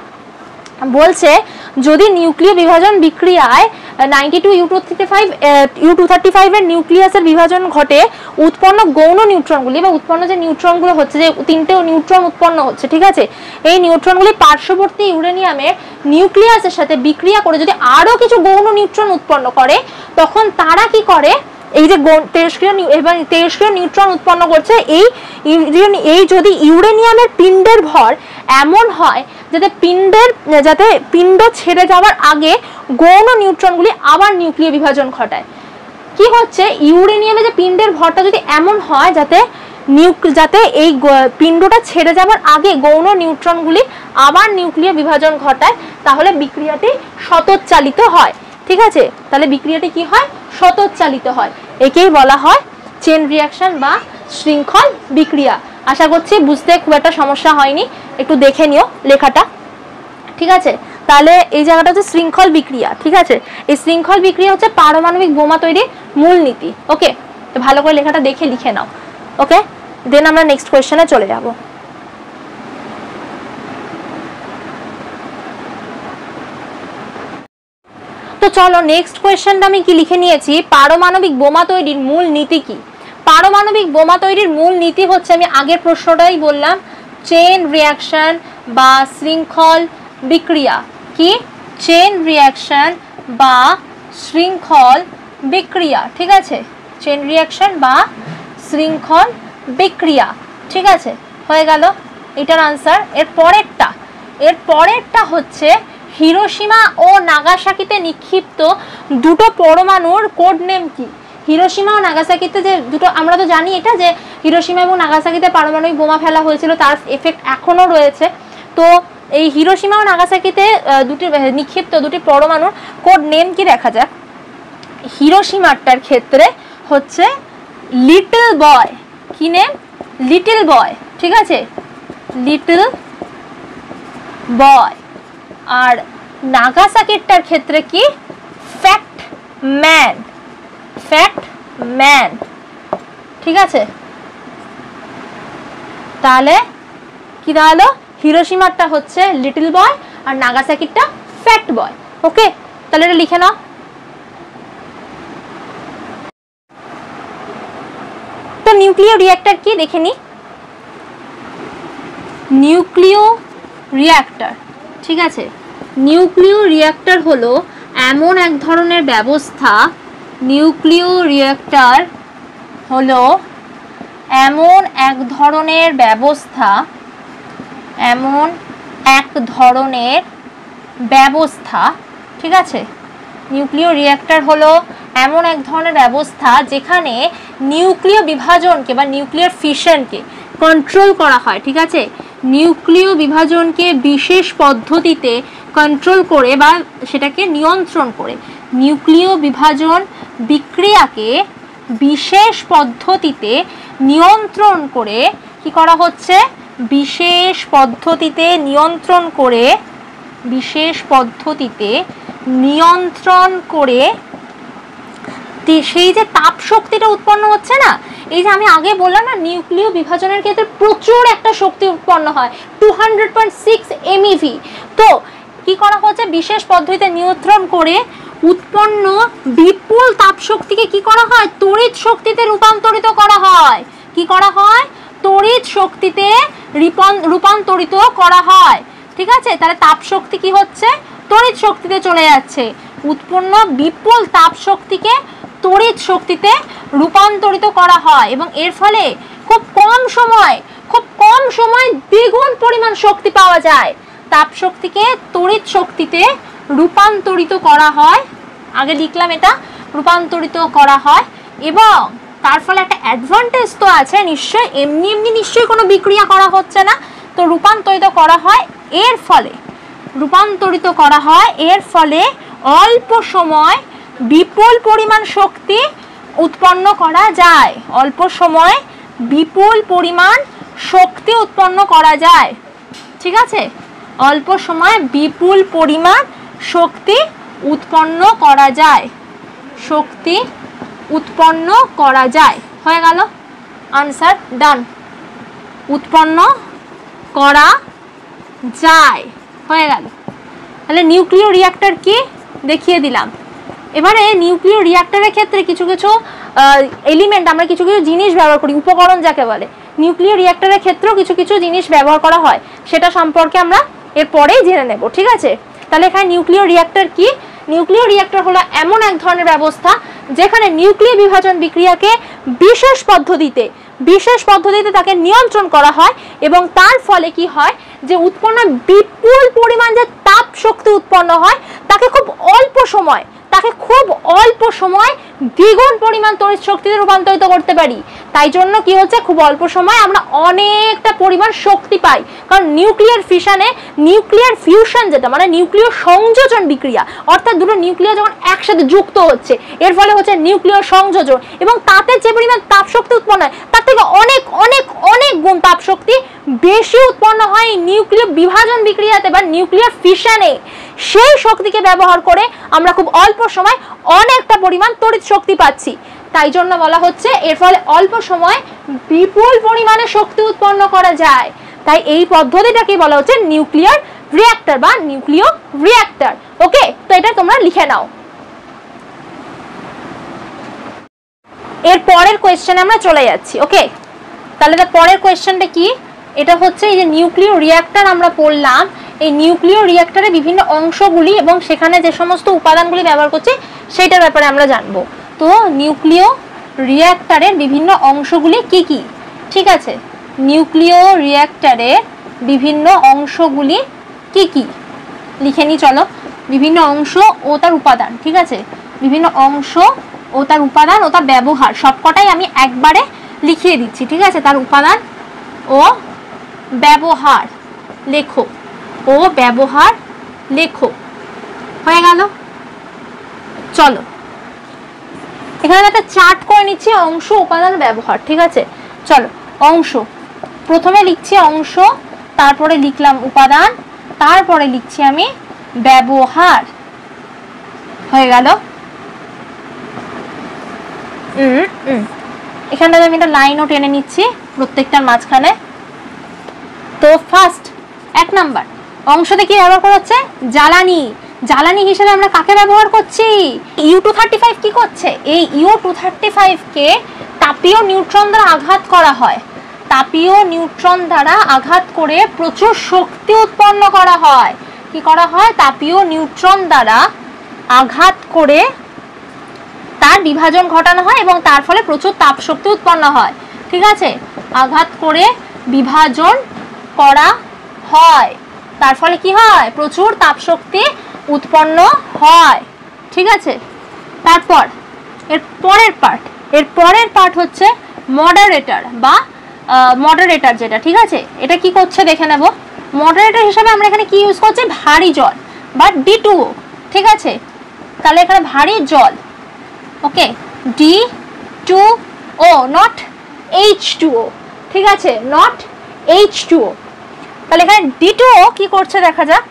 বলছে যদি নিউক্লিয় বিভাজন বিক্রিয়ায় 92U235 এর নিউক্লিয়াসের বিভাজন ঘটে, উৎপন্ন গৌণ নিউট্রনগুলি বা উৎপন্ন যে নিউট্রনগুলো হচ্ছে, যে তিনটে নিউট্রন উৎপন্ন হচ্ছে, ঠিক আছে? এই নিউট্রনগুলি পার্শ্ববর্তী ইউরেনিয়ামের নিউক্লিয়াসের সাথে বিক্রিয়া করে যদি আরো কিছু গৌণ নিউট্রন উৎপন্ন করে, তখন তারা কি করে, এই যে তেজস্ক্রিয় নিউট্রন উৎপন্ন করছে, এই যদি ইউরেনিয়ামের পিণ্ডের ভর এমন হয় যাতে পিণ্ড ছেড়ে যাওয়ার আগে গৌণ নিউট্রনগুলি আবার নিউক্লিয় বিভাজন ঘটায়। কি হচ্ছে, ইউরেনিয়ামে যে পিণ্ডের ভরটা যদি এমন হয় যাতে এই পিণ্ডটা ছেড়ে যাওয়ার আগে গৌণ নিউট্রনগুলি আবার নিউক্লিয় বিভাজন ঘটায়, তাহলে বিক্রিয়াটি স্বতঃচালিত হয়। ঠিক আছে, তাহলে বিক্রিয়াটি কি হয়, স্বতঃচালিত হয়। একেই বলা হয় চেন রিঅ্যাকশন বা শৃঙ্খল বিক্রিয়া। আশা করছি বুঝতে খুব একটা সমস্যা হয়নি, একটু দেখে নিও লেখাটা। ঠিক আছে, তাহলে এই জায়গাটা হচ্ছে শৃঙ্খল বিক্রিয়া। ঠিক আছে, এই শৃঙ্খল বিক্রিয়া হচ্ছে পারমাণবিক বোমা তৈরির মূলনীতি। ওকে, তো ভালো করে লেখাটা দেখে লিখে নাও। ওকে, দেন আমরা নেক্সট কোয়েশ্চেনে চলে যাব। তো চলো নেক্সট কোয়েশ্চেনটা আমি কি লিখে নিয়েছি, পারমাণবিক বোমা তৈরির মূল নীতি কি। পারমাণবিক বোমা তৈরির মূল নীতি হচ্ছে, আমি আগের প্রশ্নটাই বললাম, চেন রিঅ্যাকশন বা শৃঙ্খল বিক্রিয়া। কি, চেন রিঅ্যাকশন বা শৃঙ্খল বিক্রিয়া। ঠিক আছে, চেন রিঅ্যাকশন বা শৃঙ্খল বিক্রিয়া। ঠিক আছে, হয়ে গেল এটার আনসার। এর পরেরটা হচ্ছে হিরোশিমা ও নাগাসাকিতে নিক্ষিপ্ত দুটো পরমাণুর কোড নেম কি। হিরোশিমা ও নাগাসাকিতে যে দুটো, আমরা তো জানি এটা যে হিরোশিমা এবং নাগাসাকিতে পারমাণবিক বোমা ফেলা হয়েছিল, তার এফেক্ট এখনো রয়েছে। তো এই হিরোশিমা ও নাগাসাকিতে নিক্ষিপ্ত দুটি পরমাণুর কোড নেম কি দেখা যাক। হিরোশিমাটার ক্ষেত্রে হচ্ছে লিটল বয়। কি নেম, লিটল বয়। ঠিক আছে, লিটল বয়। আর নাগাসাকিটার ক্ষেত্রে কি, ফ্যাট ম্যান। Fat man. ঠিক আছে, তাহলে কি দাঁড়ালো, হিরোশিমারটা হচ্ছে লিটল বয় আর নাগাসাকিটা ফ্যাট বয়। ওকে, তাহলে এটা লিখে নাও। তো নিউক্লিয় রিঅ্যাক্টর কি দেখে নি। নিউক্লিয় রিঅ্যাক্টর, ঠিক আছে, নিউক্লিয় রিঅ্যাক্টর হলো এমন এক ধরনের ব্যবস্থা, নিউক্লিয় রিঅ্যাক্টর হলো এমন এক ধরনের ব্যবস্থা, এমন এক ধরনের ব্যবস্থা। ঠিক আছে, নিউক্লিয় রিঅ্যাক্টর হলো এমন এক ধরনের ব্যবস্থা যেখানে নিউক্লিয় বিভাজনকে বা নিউক্লিয়ার ফিশনকে কন্ট্রোল করা হয়। ঠিক আছে, নিউক্লিয় বিভাজনকে বিশেষ পদ্ধতিতে কন্ট্রোল করে বা সেটাকে নিয়ন্ত্রণ করে, নিউক্লিয় বিভাজন বিক্রিয়াকে বিশেষ পদ্ধতিতে নিয়ন্ত্রণ করে কি করা হচ্ছে, বিশেষ পদ্ধতিতে নিয়ন্ত্রণ করে, বিশেষ পদ্ধতিতে নিয়ন্ত্রণ করে সেই যে তাপ শক্তিটা উৎপন্ন হচ্ছে না, এই যে আমি আগে বললাম না নিউক্লিয় বিভাজনের ক্ষেত্রে প্রচুর একটা শক্তি উৎপন্ন হয় 200.6 MeV। তো কি করা হচ্ছে, বিশেষ পদ্ধতিতে নিয়ন্ত্রণ করে উৎপন্ন বিপুল তাপ শক্তিকে কি করা হয়, তড়িৎ শক্তিতে রূপান্তরিত করা হয়। কি করা হয়, তড়িৎ শক্তিতে রূপান্তরিত করা হয়। ঠিক আছে, তাহলে তাপ শক্তি কি হচ্ছে, তড়িৎ শক্তিতে চলে যাচ্ছে। উৎপন্ন বিপুল তাপ শক্তিকে তড়িৎ শক্তিতে রূপান্তরিত করা হয় এবং এর ফলে খুব কম সময় দ্বিগুণ পরিমাণ শক্তি পাওয়া যায়। তাপ শক্তিকে তড়িৎ শক্তিতে রূপান্তরিত করা হয়, আগে লিখলাম এটা, রূপান্তরিত করা হয়। এবং তার ফলে একটা অ্যাডভান্টেজ তো আছে নিশ্চয়ই, এমনি নিশ্চয়ই কোনো বিক্রিয়া করা হচ্ছে না, তো রূপান্তরিত করা হয়। এর ফলে রূপান্তরিত করা হয়, এর ফলে অল্প সময় বিপুল পরিমাণ শক্তি উৎপন্ন করা যায়। অল্প সময় বিপুল পরিমাণ শক্তি উৎপন্ন করা যায়। ঠিক আছে, অল্প সময় বিপুল পরিমাণ শক্তি উৎপন্ন করা যায়, শক্তি উৎপন্ন করা যায়। হয়ে গেল আনসার, ডান। উৎপন্ন করা যায়, হয়ে গেল। তাহলে নিউক্লিয় রিঅ্যাক্টর কি দেখিয়ে দিলাম। এবারে নিউক্লিয় রিঅ্যাক্টরের ক্ষেত্রে কিছু কিছু এলিমেন্ট, আমরা কিছু কিছু জিনিস ব্যবহার করি, উপকরণ যাকে বলে। নিউক্লিয় রিঅ্যাক্টরের ক্ষেত্রেও কিছু কিছু জিনিস ব্যবহার করা হয়, সেটা সম্পর্কে আমরা এরপরেই জেনে নেব। ঠিক আছে, তাহলে এখানে নিউক্লিয় রিঅ্যাক্টর কি, নিউক্লিয় রিঅ্যাক্টর হলো এমন এক ধরনের ব্যবস্থা যেখানে নিউক্লিয় বিভাজন বিক্রিয়াকে বিশেষ পদ্ধতিতে তাকে নিয়ন্ত্রণ করা হয় এবং তার ফলে কি হয় যে উৎপন্ন বিপুল পরিমাণ যে তাপ শক্তি উৎপন্ন হয় তাকে খুব অল্প সময় দ্বিগুণ পরিমাণ তড়িৎ শক্তিতে রূপান্তরিত করতে পারি। তাই জন্য কি হচ্ছে, খুব অল্প সময় আমরা অনেকটা পরিমাণ শক্তি পাই, কারণ নিউক্লিয়ার ফিউশন যেটা মানে নিউক্লিয় সংযোজন বিক্রিয়া, অর্থাৎ দুটো নিউক্লিয় যখন একসাথে যুক্ত হচ্ছে এর ফলে হচ্ছে নিউক্লিয় সংযোজন, এবং তাতে যে পরিমাণ তাপ শক্তি উৎপন্ন হয় তার থেকে অনেক অনেক অনেক গুণ তাপ শক্তি বেশি উৎপন্ন হয় নিউক্লিয় বিভাজন বিক্রিয়াতে বা নিউক্লিয়ার ফিশনে। সেই শক্তিকে ব্যবহার করে আমরা খুব অল্প সময় অনেকটা পরিমাণ তড়িৎ শক্তি পাচ্ছি। তাই জন্য বলা হচ্ছে এর ফলে অল্প সময় বিপুল পরিমাণে শক্তি উৎপন্ন করা যায়। তাই এই পদ্ধতিটাকে বলা হচ্ছে নিউক্লিয়ার রিঅ্যাক্টর বা নিউক্লিয় রিঅ্যাক্টর। ওকে, তো এটা তোমরা লিখে নাও। এর পরের কোয়েশ্চেনে আমরা চলে যাচ্ছি। ওকে, তাহলে তার পরের কোয়েশ্চেনটা কি, এটা হচ্ছে এই যে নিউক্লিয় রিঅ্যাক্টর আমরা পড়লাম, এই নিউক্লিয় রিঅ্যাক্টরের বিভিন্ন অংশগুলি এবং সেখানে যে সমস্ত উপাদানগুলি ব্যবহার করছে সেইটার ব্যাপারে আমরা জানবো। তো নিউক্লিয় রিঅ্যাক্টরের বিভিন্ন অংশগুলি কি কি, ঠিক আছে, নিউক্লিয় রিঅ্যাক্টরের বিভিন্ন অংশগুলি কি কি লিখে নি চলো। বিভিন্ন অংশ ও তার উপাদান, ঠিক আছে, বিভিন্ন অংশ ও তার উপাদান ও তার ব্যবহার সবকটাই আমি একবারে লিখিয়ে দিচ্ছি, ঠিক আছে। তার উপাদান ও ব্যবহার লেখো, হয়ে গেল। চলো এখানে একটা চার্ট করে নিচ্ছি, অংশ, উপাদান, ব্যবহার, ঠিক আছে। চলো অংশ, প্রথমে লিখছি অংশ, তারপরে লিখলাম উপাদান, তারপরে লিখছি আমি ব্যবহার, হয়ে গেল। এখানটাতে আমি একটা লাইনও টেনে নিচ্ছি প্রত্যেকটার মাঝখানে। তো ফার্স্ট 1 নাম্বার অংশতে কি ব্যবহার করা হচ্ছে, জ্বালানি হিসেবে আমরা কাকে ব্যবহার করছি, U-235 কি করছে, এই U-235 কে তাপীয় নিউট্রন দ্বারা আঘাত করা হয়, তাপীয় নিউট্রন দ্বারা আঘাত করে প্রচুর শক্তি উৎপন্ন করা হয়। কি করা হয়, তাপীয় নিউট্রন দ্বারা আঘাত করে তার বিভাজন ঘটানো হয় এবং তার ফলে প্রচুর তাপ শক্তি উৎপন্ন হয়, ঠিক আছে। আঘাত করে বিভাজন করা হয়, তার ফলে কি হয়, প্রচুর তাপ শক্তি উৎপন্ন হয়, ঠিক আছে। তারপর এর পরের পার্ট হচ্ছে মডারেটর বা মডারেটর যেটা, ঠিক আছে। এটা কি করছে দেখে নেব। মডারেটর হিসেবে আমরা এখানে কি ইউজ করছি, ভারী জল বা D2O, ঠিক আছে। তাহলে এখানে ভারী জল, ওকে, D2O নট H2O, ঠিক আছে, নট H2O। তাহলে এখানে D2O কি করছে দেখা যাক।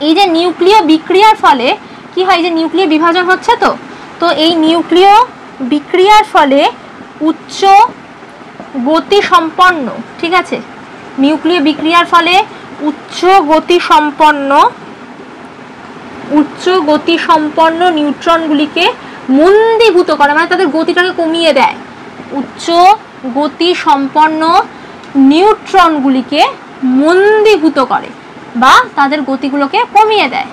এই যে নিউক্লিয় বিক্রিয়ার ফলে কি হয়, যে নিউক্লিয় বিভাজন হচ্ছে, তো এই নিউক্লিয় বিক্রিয়ার ফলে উচ্চ গতি সম্পন্ন, ঠিক আছে, নিউক্লিয় বিক্রিয়ার ফলে উচ্চ গতি সম্পন্ন নিউট্রনগুলিকে মন্দীভূত করে, মানে তাদের গতিটাকে কমিয়ে দেয়। উচ্চ গতি সম্পন্ন নিউট্রনগুলিকে মন্দীভূত করে বা তাদের গতিগুলোকে কমিয়ে দেয়,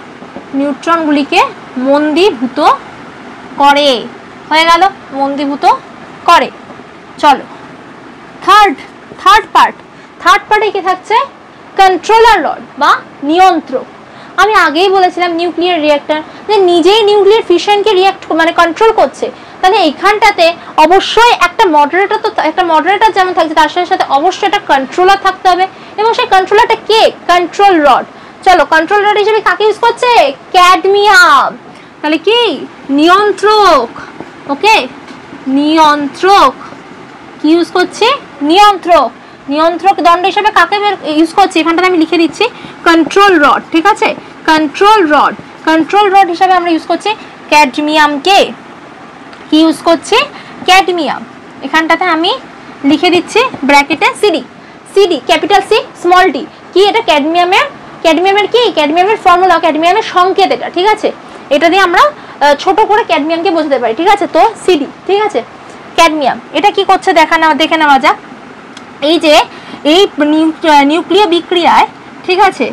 নিউট্রনগুলিকে মন্দীভূত করে, হয়ে গেল, মন্দীভূত করে। চলো থার্ড পার্টে কি থাকছে, কন্ট্রোলার রড বা নিয়ন্ত্রক। আমি আগেই বলেছিলাম নিউক্লিয়ার রিঅ্যাক্টর যে নিজেই নিউক্লিয়ার ফিশনকে মানে কন্ট্রোল করছে, তাহলে এখানটাতে অবশ্যই একটা মডারেটর যেমন থাকছে তার সাথে অবশ্যই একটা কন্ট্রোলার থাকতে হবে, এবং সেই কন্ট্রোলারটা কে, কন্ট্রোল রড। চলো কন্ট্রোল রড হিসেবে কাকে ইউজ করছে, ক্যাডমিয়াম, তাহলে কি নিয়ন্ত্রক, ওকে, নিয়ন্ত্রক কি ইউজ করছি, নিয়ন্ত্রক দণ্ড হিসেবে কাকে ইউজ করছি, এখানটাতে আমি লিখে দিচ্ছি কন্ট্রোল রড, ঠিক আছে। কন্ট্রোল রড হিসেবে আমরা ইউজ করছি ক্যাডমিয়ামকে, কি ইউজ করছি, ক্যাডমিয়াম। এখানটাতে আমি লিখে দিচ্ছি ব্র্যাকেটে CD, capital C small D, কি এটা ক্যাডমিয়ামের কি, ক্যাডমিয়ামের ফর্মুলা, ক্যাডমিয়ামের সংকেত এটা, ঠিক আছে। এটা দিয়ে আমরা ছোট করে ক্যাডমিয়ামকে বোঝাতে পারি, ঠিক আছে। তো সিডি, ঠিক আছে, ক্যাডমিয়াম। এটা কি করছে দেখে নেওয়া যাক। এই যে এই নিউক্লিয় বিক্রিয়ায়, ঠিক আছে,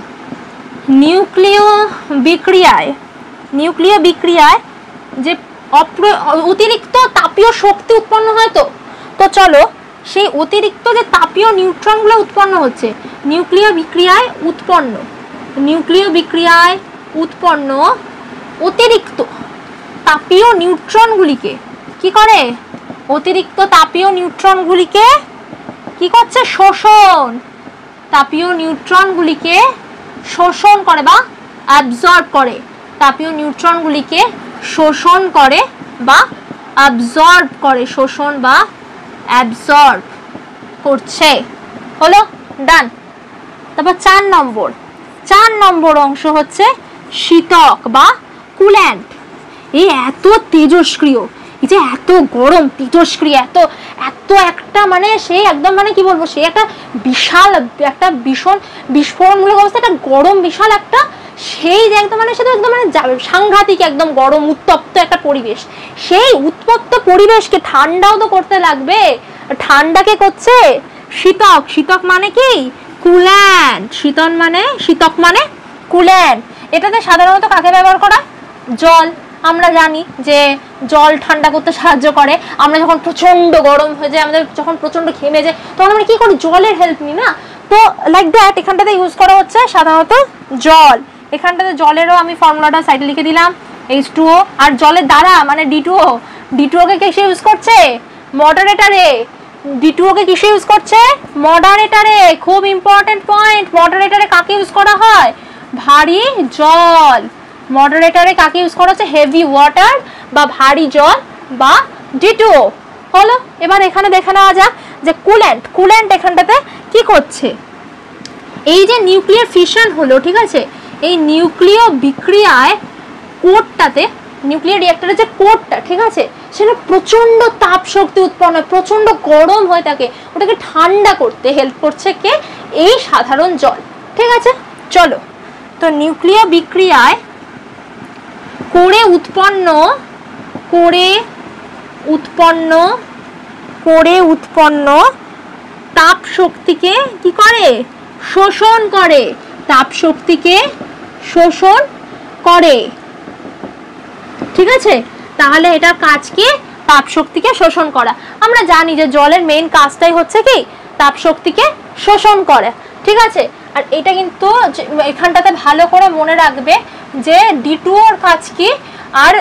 নিউক্লিয় বিক্রিয়ায় নিউক্লিয় বিক্রিয়ায় যে অতিরিক্ত তাপীয় শক্তি উৎপন্ন হয়। তো চলো সেই অতিরিক্ত যে তাপীয় নিউট্রনগুলো উৎপন্ন হচ্ছে নিউক্লিয় বিক্রিয়ায় উৎপন্ন অতিরিক্ত তাপীয় নিউট্রনগুলিকে কি করে, অতিরিক্ত তাপীয় নিউট্রনগুলিকে কি করছে, শোষণ, তাপীয় নিউট্রনগুলিকে শোষণ করে বা অ্যাবজর্ব করে, তাপীয় নিউট্রনগুলিকে শোষণ করে বা অ্যাবজর্ব করে, শোষণ বা অ্যাবজর্ব করছে। হলো, ডান। তারপর 4 নম্বর অংশ হচ্ছে শীতক বা কুল্যান্ট। এই এত তেজস্ক্রিয়, এই যে এত গরম তেজস্ক্রিয়, এত একটা মানে সে একদম মানে কি বলবো, সে একটা বিশাল একটা ভীষণ বিস্ফোরণমূলক অবস্থা, একটা গরম বিশাল একটা, সেই যে একদম মানে সেটা একদম মানে সাংঘাতিক একদম গরম উত্তপ্ত একটা পরিবেশ। সেই উত্তপ্ত পরিবেশকে ঠান্ডাও তো করতে লাগবে, ঠান্ডাকে করছে শীতক। শীতক মানে কি, কুল্যান্ট। শীতক মানে কুল্যান্ট। এটাতে সাধারণত কাকে ব্যবহার করা, জল। আমরা জানি যে জল ঠান্ডা করতে সাহায্য করে। আমরা যখন প্রচন্ড গরম হয়ে যায়, আমাদের যখন প্রচন্ড ঘেমে যায়, তখন আমরা কি করি, জলের হেল্প নিই না। তো লাইক দ্যাট এখানটাতে ইউজ করা হচ্ছে সাধারণত জল। এখানটাতে জলেরও আমি ফর্মুলাটা সাইডে লিখে দিলাম, H2O। আর জলের দ্বারা মানে D2O কে কিসে ইউজ করছে, মডারেটরে। D2O কে কিসে ইউজ করছে, মডারেটরে। খুব ইম্পর্টেন্ট পয়েন্ট, মডারেটরে কাকে ইউজ করা হয়, ভারী জল। মডারেটরে কাকে ইউজ করা হচ্ছে, হেভি ওয়াটার বা ভারী জল বা D2O। হলো, এবার এখানে দেখে নেওয়া যাক যে কুল্যান্ট এখানটাতে কি করছে। এই যে নিউক্লিয়ার ফিশন হলো, ঠিক আছে, এই নিউক্লিয় বিক্রিয়ায় কোরটাতে, নিউক্লিয়ার রিঅ্যাক্টরের যে কোরটা, ঠিক আছে, সেটা প্রচন্ড তাপ শক্তি উৎপন্ন হয়, প্রচন্ড গরম হয়ে থাকে, ওটাকে ঠান্ডা করতে হেল্প করছে কে, এই সাধারণ জল। ঠিক আছে, চলো। তো নিউক্লিয় বিক্রিয়ায় কোরে উৎপন্ন তাপ শক্তিকে কি করে, শোষণ করে, তাপ শক্তিকে শোষণ করে। ঠিক আছে, তাহলে এটার কাজ কি, তাপ শক্তিকে শোষণ করা। আমরা জানি যে জলের মেইন কাজটাই হচ্ছে কি, তাপ শক্তিকে শোষণ করে। ঠিক আছে, আর এটা কিন্তু এখানটাতে ভালো করে মনে রাখবে যে D2O কাজ কি আর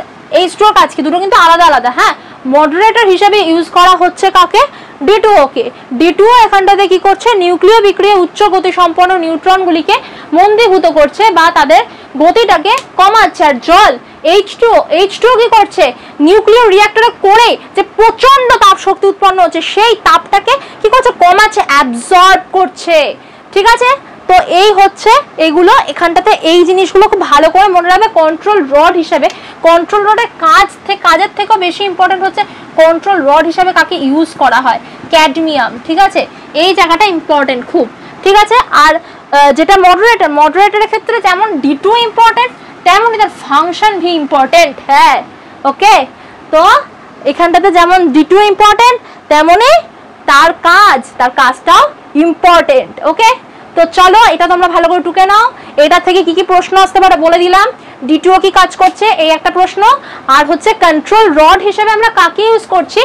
H2O কাজ কি, দুটো কিন্তু আলাদা আলাদা। হ্যাঁ, মডারেটর হিসেবে ইউজ করা হচ্ছে কাকে, D2O কে। D2O এখানটাতে কি করছে, নিউক্লিয় বিক্রিয়া উচ্চ গতি সম্পন্ন নিউট্রনগুলিকে মন্দীভূত করছে বা তাদের গতিটাকে কমাচ্ছে। আর জল H2O কি করছে, নিউক্লিয় রিঅ্যাক্টরে করে যে প্রচন্ড তাপ শক্তি উৎপন্ন হচ্ছে, সেই তাপটাকে কি করছে, কমাচ্ছে, অ্যাবজর্ব করছে। ঠিক আছে, তো এই হচ্ছে এগুলো। এখানটাতে এই জিনিসগুলো খুব ভালো করে মনে রাখবে কন্ট্রোল রড হিসেবে। কন্ট্রোল রডের কাজের থেকেও বেশি ইম্পর্টেন্ট হচ্ছে কন্ট্রোল রড হিসেবে কাকে ইউজ করা হয়, ক্যাডমিয়াম। ঠিক আছে, এই জায়গাটা ইম্পর্টেন্ট খুব। ঠিক আছে, আর যেটা মডারেটরের ক্ষেত্রে যেমন D2O ইম্পর্টেন্ট, তেমনই তার ফাংশন ভি ইম্পর্টেন্ট। হ্যাঁ, ওকে। তো এখানটাতে যেমন D2O ইম্পর্টেন্ট, তেমনই তার কাজটাও ইম্পর্টেন্ট। ওকে, তো চলো এটা তোমরা ভালো করে টুকে নাও। এটা থেকে কি কি প্রশ্ন আসতে পারে বলে দিলাম। D2O কি কাজ করছে, এই একটা প্রশ্ন। আর হচ্ছে কন্ট্রোল রড হিসেবে আমরা কাকে ইউজ করছি,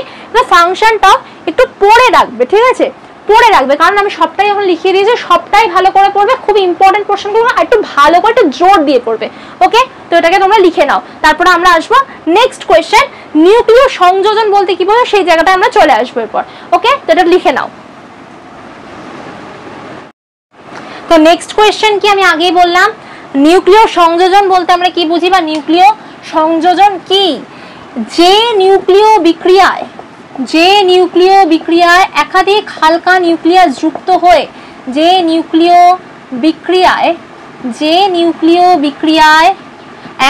ফাংশনটাও একটু পড়ে রাখবে। ঠিক আছে, পড়ে রাখবে, কারণ আমি সবটাই এখন লিখিয়ে দিয়েছি, সবটাই ভালো করে পড়বে। খুব ইম্পর্টেন্ট প্রশ্নগুলো একটু ভালো করে একটু জোর দিয়ে পড়বে। ওকে, তো এটাকে তোমরা লিখে নাও। তারপরে আমরা আসবো নেক্সট কোয়েশ্চেন, নিউক্লিয় সংযোজন বলতে কি বোঝো, সেই জায়গাটা আমরা চলে আসবো এরপর। ওকে, তো এটা লিখে নাও। তো নেক্সট কোয়েশ্চেন কি, আমি আগেই বললাম নিউক্লিয় সংযোজন বলতে আমরা কি বুঝি বা নিউক্লিয় সংযোজন কি, যে নিউক্লিয় বিক্রিয়ায় একাধিক হালকা নিউক্লিয়াস যুক্ত হয়ে, যে নিউক্লিয় বিক্রিয়ায়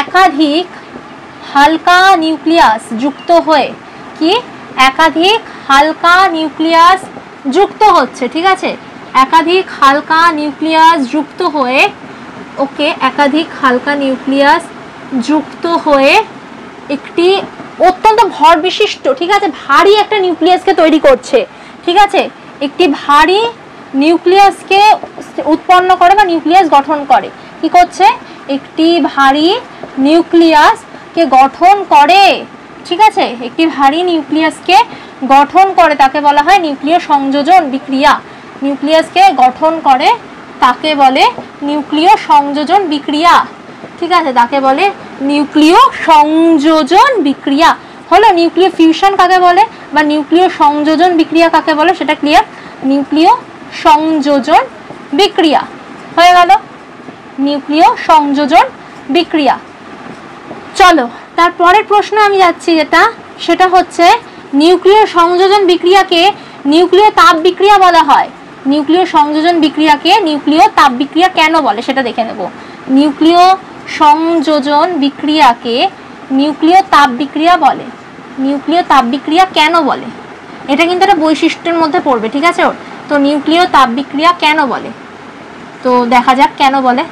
একাধিক হালকা নিউক্লিয়াস যুক্ত হয়ে, কি একাধিক হালকা নিউক্লিয়াস যুক্ত হচ্ছে। ঠিক আছে, একাধিক হালকা নিউক্লিয়াস যুক্ত হয়ে, ওকে, একাধিক হালকা নিউক্লিয়াস যুক্ত হয়ে একটি অত্যন্ত ভর বিশিষ্ট, ঠিক আছে, ভারী একটা নিউক্লিয়াসকে তৈরি করছে। ঠিক আছে, একটি ভারী নিউক্লিয়াসকে উৎপন্ন করে বা নিউক্লিয়াস গঠন করে। কি করছে, একটি ভারী নিউক্লিয়াসকে গঠন করে, ঠিক আছে, একটি ভারী নিউক্লিয়াসকে গঠন করে, তাকে বলা হয় নিউক্লিয় সংযোজন বিক্রিয়া। নিউক্লিয়াসকে গঠন করে তাকে বলে নিউক্লিয় সংযোজন বিক্রিয়া, ঠিক আছে, তাকে বলে নিউক্লিয় সংযোজন বিক্রিয়া। হলো নিউক্লিয় ফিউশন কাকে বলে বা নিউক্লিয় সংযোজন বিক্রিয়া কাকে বলে সেটা ক্লিয়ার। নিউক্লিয় সংযোজন বিক্রিয়া হয়ে গেল, নিউক্লিয় সংযোজন বিক্রিয়া। চলো তারপরের প্রশ্ন আমি যাচ্ছি, সেটা হচ্ছে নিউক্লিয় সংযোজন বিক্রিয়াকে নিউক্লিয় তাপ বিক্রিয়া বলা হয়। নিউক্লিয় সংযোজন বিক্রিয়াকে নিউক্লিয় তাপ বিক্রিয়া কেন বলে সেটা দেখে নেব। নিউক্লিয় সংযোজন বিক্রিয়াকে নিউক্লিয় তাপ বিক্রিয়া বলে। নিউক্লিয় তাপ বিক্রিয়া কেন বলে, এটা কিন্তু একটা বৈশিষ্ট্যের মধ্যে পড়বে, ঠিক আছে। তো নিউক্লিয় তাপ বিক্রিয়া কেন বলে, তো দেখা যাক কেন বলে।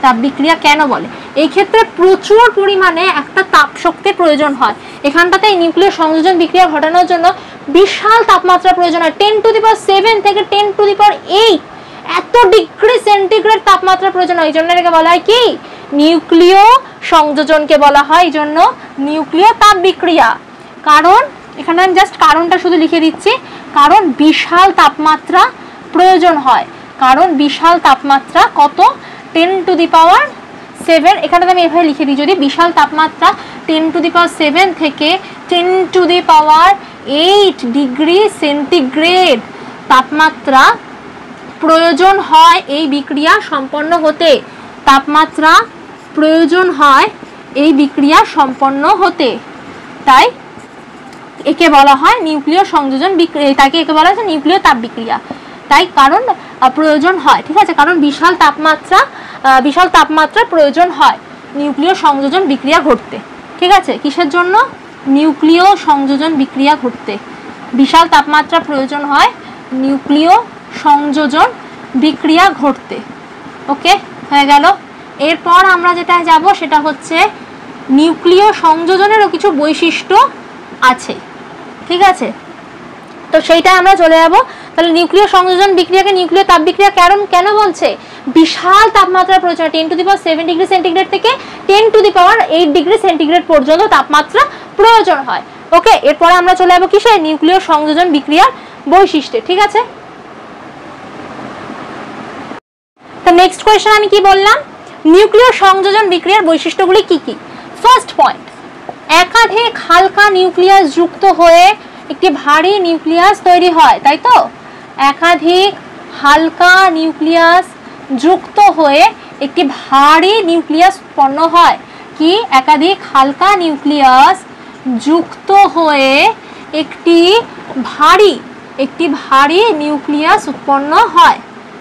তাপ বিক্রিয়া কেন বলে, এই ক্ষেত্রে প্রচুর পরিমাণে একটা তাপ শক্তির প্রয়োজন হয়। এখানটাতে নিউক্লিয় সংযোজন বিক্রিয়া ঘটানোর জন্য বিশাল তাপমাত্রা প্রয়োজন হয়, 10⁷ থেকে 10⁸ এত ডিগ্রি সেন্টিগ্রেড তাপমাত্রা প্রয়োজন হয়। এই জন্য এটাকে বলা হয় কি, নিউক্লিয় সংযোজনকে বলা হয় এই জন্য নিউক্লিয় তাপ বিক্রিয়া। কারণ এখানে আমি জাস্ট কারণটা শুধু লিখে দিচ্ছি, কারণ বিশাল তাপমাত্রা প্রয়োজন হয়। কারণ বিশাল তাপমাত্রা কত, 10⁷, এখানে আমি এভাবে লিখে দিই, যদি বিশাল তাপমাত্রা 10⁷ থেকে 10⁸ ডিগ্রি সেন্টিগ্রেড তাপমাত্রা প্রয়োজন হয় এই বিক্রিয়া সম্পন্ন হতে। তাপমাত্রা প্রয়োজন হয় এই বিক্রিয়া সম্পন্ন হতে, তাই একে বলা হয় নিউক্লিয় সংযোজন বিক্রিয়া, তাকে একে বলা হয় নিউক্লিয় তাপ বিক্রিয়া। তাই কারণ প্রয়োজন হয়, ঠিক আছে, কারণ বিশাল তাপমাত্রা প্রয়োজন হয় নিউক্লিয় সংযোজন বিক্রিয়া ঘটতে, ঠিক আছে। কিসের জন্য, নিউক্লিয় সংযোজন বিক্রিয়া ঘটতে বিশাল তাপমাত্রা প্রয়োজন হয় নিউক্লিয় সংযোজন বিক্রিয়া ঘটতে। ওকে, হয়ে গেল। এরপর আমরা যেটা যাব সেটা হচ্ছে নিউক্লিয় সংযোজনেরও কিছু বৈশিষ্ট্য আছে, ঠিক আছে, তো সেইটা আমরা চলে যাব। তাহলে নিউক্লিয় সংযোজন বিক্রিয়াকে নিউক্লিয় তাপ বিক্রিয়া কেন বলছে, বিশাল তাপমাত্রা প্রয়োজন, 10⁷ ডিগ্রি সেন্টিগ্রেড থেকে 10⁸ ডিগ্রি সেন্টিগ্রেড পর্যন্ত তাপমাত্রা প্রয়োজন হয়। ওকে, এরপরে আমরা চলে যাব কিসে, নিউক্লিয় সংযোজন বিক্রিয়ার বৈশিষ্ট্যে, ঠিক আছে। তো নেক্সট কোয়েশ্চেন আমি কি বললাম, নিউক্লিয় সংযোজন বিক্রিয়ার বৈশিষ্ট্যগুলি কি কি। ফার্স্ট পয়েন্ট, একাধিক হালকা নিউক্লিয়াস যুক্ত হয়ে একটি ভারী নিউক্লিয়াস তৈরি হয়, তাই তো, একাধিক হালকা নিউক্লিয়াস যুক্ত হয়ে একটি ভারী নিউক্লিয়াস উৎপন্ন হয়। কি, একাধিক হালকা নিউক্লিয়াস যুক্ত হয়ে একটি ভারী নিউক্লিয়াস উৎপন্ন হয়,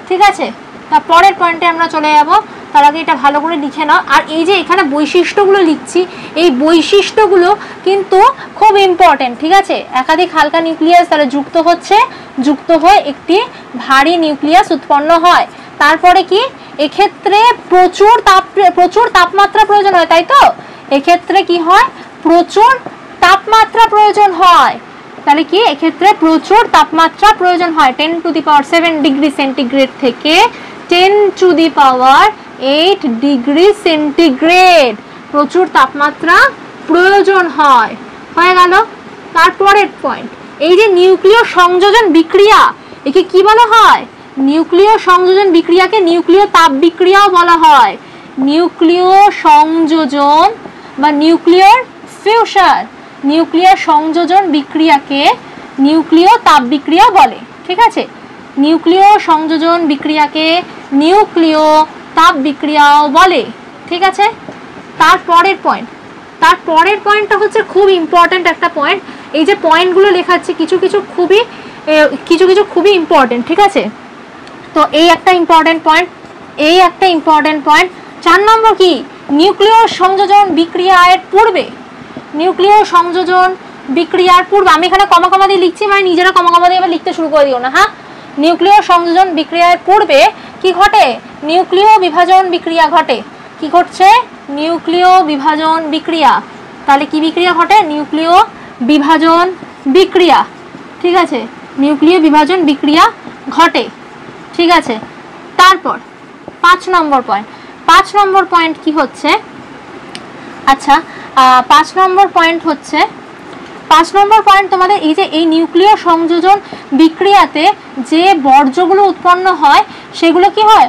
ঠিক আছে। তারপরের পয়েন্টে আমরা চলে যাব, তার আগে এটা ভালো করে লিখে নাও। আর এই যে এখানে বৈশিষ্ট্যগুলো লিখছি, এই বৈশিষ্ট্যগুলো কিন্তু খুব ইম্পর্টেন্ট, ঠিক আছে। একাধিক হালকা নিউক্লিয়াস তারা যুক্ত হয়ে একটি ভারী নিউক্লিয়াস উৎপন্ন হয়। তারপরে কি, এক্ষেত্রে প্রচুর তাপমাত্রা প্রয়োজন হয়, তাই তো, এক্ষেত্রে কি হয়, প্রচুর তাপমাত্রা প্রয়োজন হয়। তাহলে কি, এক্ষেত্রে প্রচুর তাপমাত্রা প্রয়োজন হয়, 10⁷ ডিগ্রি সেন্টিগ্রেড থেকে 10⁸ ডিগ্রি সেন্টিগ্রেড প্রচুর তাপমাত্রা প্রয়োজন হয়। হয়ে গেল। তারপরের পয়েন্ট, এই যে নিউক্লিয় সংযোজন বিক্রিয়া, একে কি বলা হয়, নিউক্লিয় সংযোজন বিক্রিয়াকে নিউক্লিয় তাপ বিক্রিয়াও বলা হয়। নিউক্লিয় সংযোজন বা নিউক্লিয়ার ফিউশন, নিউক্লিয় সংযোজন বিক্রিয়াকে নিউক্লিয় তাপ বিক্রিয়া বলে, ঠিক আছে। নিউক্লিয় সংযোজন বিক্রিয়াকে নিউক্লিয় তাপ বিক্রিয়াও বলে, ঠিক আছে। তারপরের পয়েন্টটা হচ্ছে খুব ইম্পর্টেন্ট একটা পয়েন্ট। এই যে পয়েন্টগুলো লেখাচ্ছি কিছু কিছু খুবই ইম্পর্টেন্ট, ঠিক আছে। তো এই একটা ইম্পর্টেন্ট পয়েন্ট। 4 নম্বর কি, নিউক্লিয় সংযোজন বিক্রিয়ার পূর্বে, আমি এখানে কমা দিয়ে লিখছি, মানে নিজেরা কমা দিয়ে আবার লিখতে শুরু করে দিও না, হ্যাঁ। নিউক্লিয় সংযোজন বিক্রিয়ার পূর্বে কি ঘটে, নিউক্লিয় বিভাজন বিক্রিয়া ঘটে। কি ঘটছে, নিউক্লিয় বিভাজন বিক্রিয়া। তাহলে কি বিক্রিয়া ঘটে, নিউক্লিয় বিভাজন বিক্রিয়া, ঠিক আছে, নিউক্লিয় বিভাজন বিক্রিয়া ঘটে, ঠিক আছে। তারপর 5 নম্বর পয়েন্ট, 5 নম্বর পয়েন্ট কি হচ্ছে, আচ্ছা 5 নম্বর পয়েন্ট হচ্ছে, 5 নম্বর পয়েন্ট তোমাদের এই যে এই নিউক্লিয় সংযোজন বিক্রিয়াতে যে বর্জ্যগুলো উৎপন্ন হয় সেগুলো কি হয়,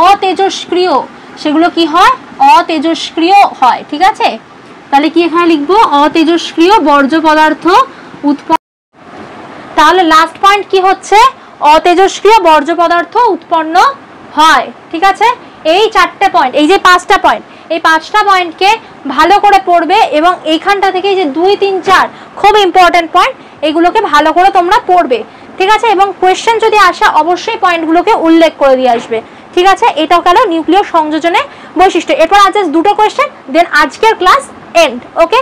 অতেজস্ক্রিয়, সেগুলো কি হয়, অতেজস্ক্রিয় হয়। ঠিক আছে, তাহলে কি এখানে লিখবো, অতেজস্ক্রিয় বর্জ্য পদার্থ উৎপন্ন। তাহলে লাস্ট পয়েন্ট কি হচ্ছে, অতেজস্ক্রিয় বর্জ্য পদার্থ উৎপন্ন হয়। ঠিক আছে, এই 4টে পয়েন্ট, এই যে 5টা পয়েন্ট, এই 5টা পয়েন্টকে ভালো করে পড়বে এবং এইখানটা থেকে যে 2, 3, 4 খুব ইম্পর্টেন্ট পয়েন্ট, এগুলোকে ভালো করে তোমরা পড়বে। ঠিক আছে, এবং কোয়েশ্চেন যদি আসে অবশ্যই পয়েন্টগুলোকে উল্লেখ করে দিয়ে আসবে। ঠিক আছে, এটাও গেল নিউক্লিয় সংযোজনের বৈশিষ্ট্য। এরপর আজ দুটো কোয়েশ্চেন, দেন আজকের ক্লাস এন্ড। ওকে,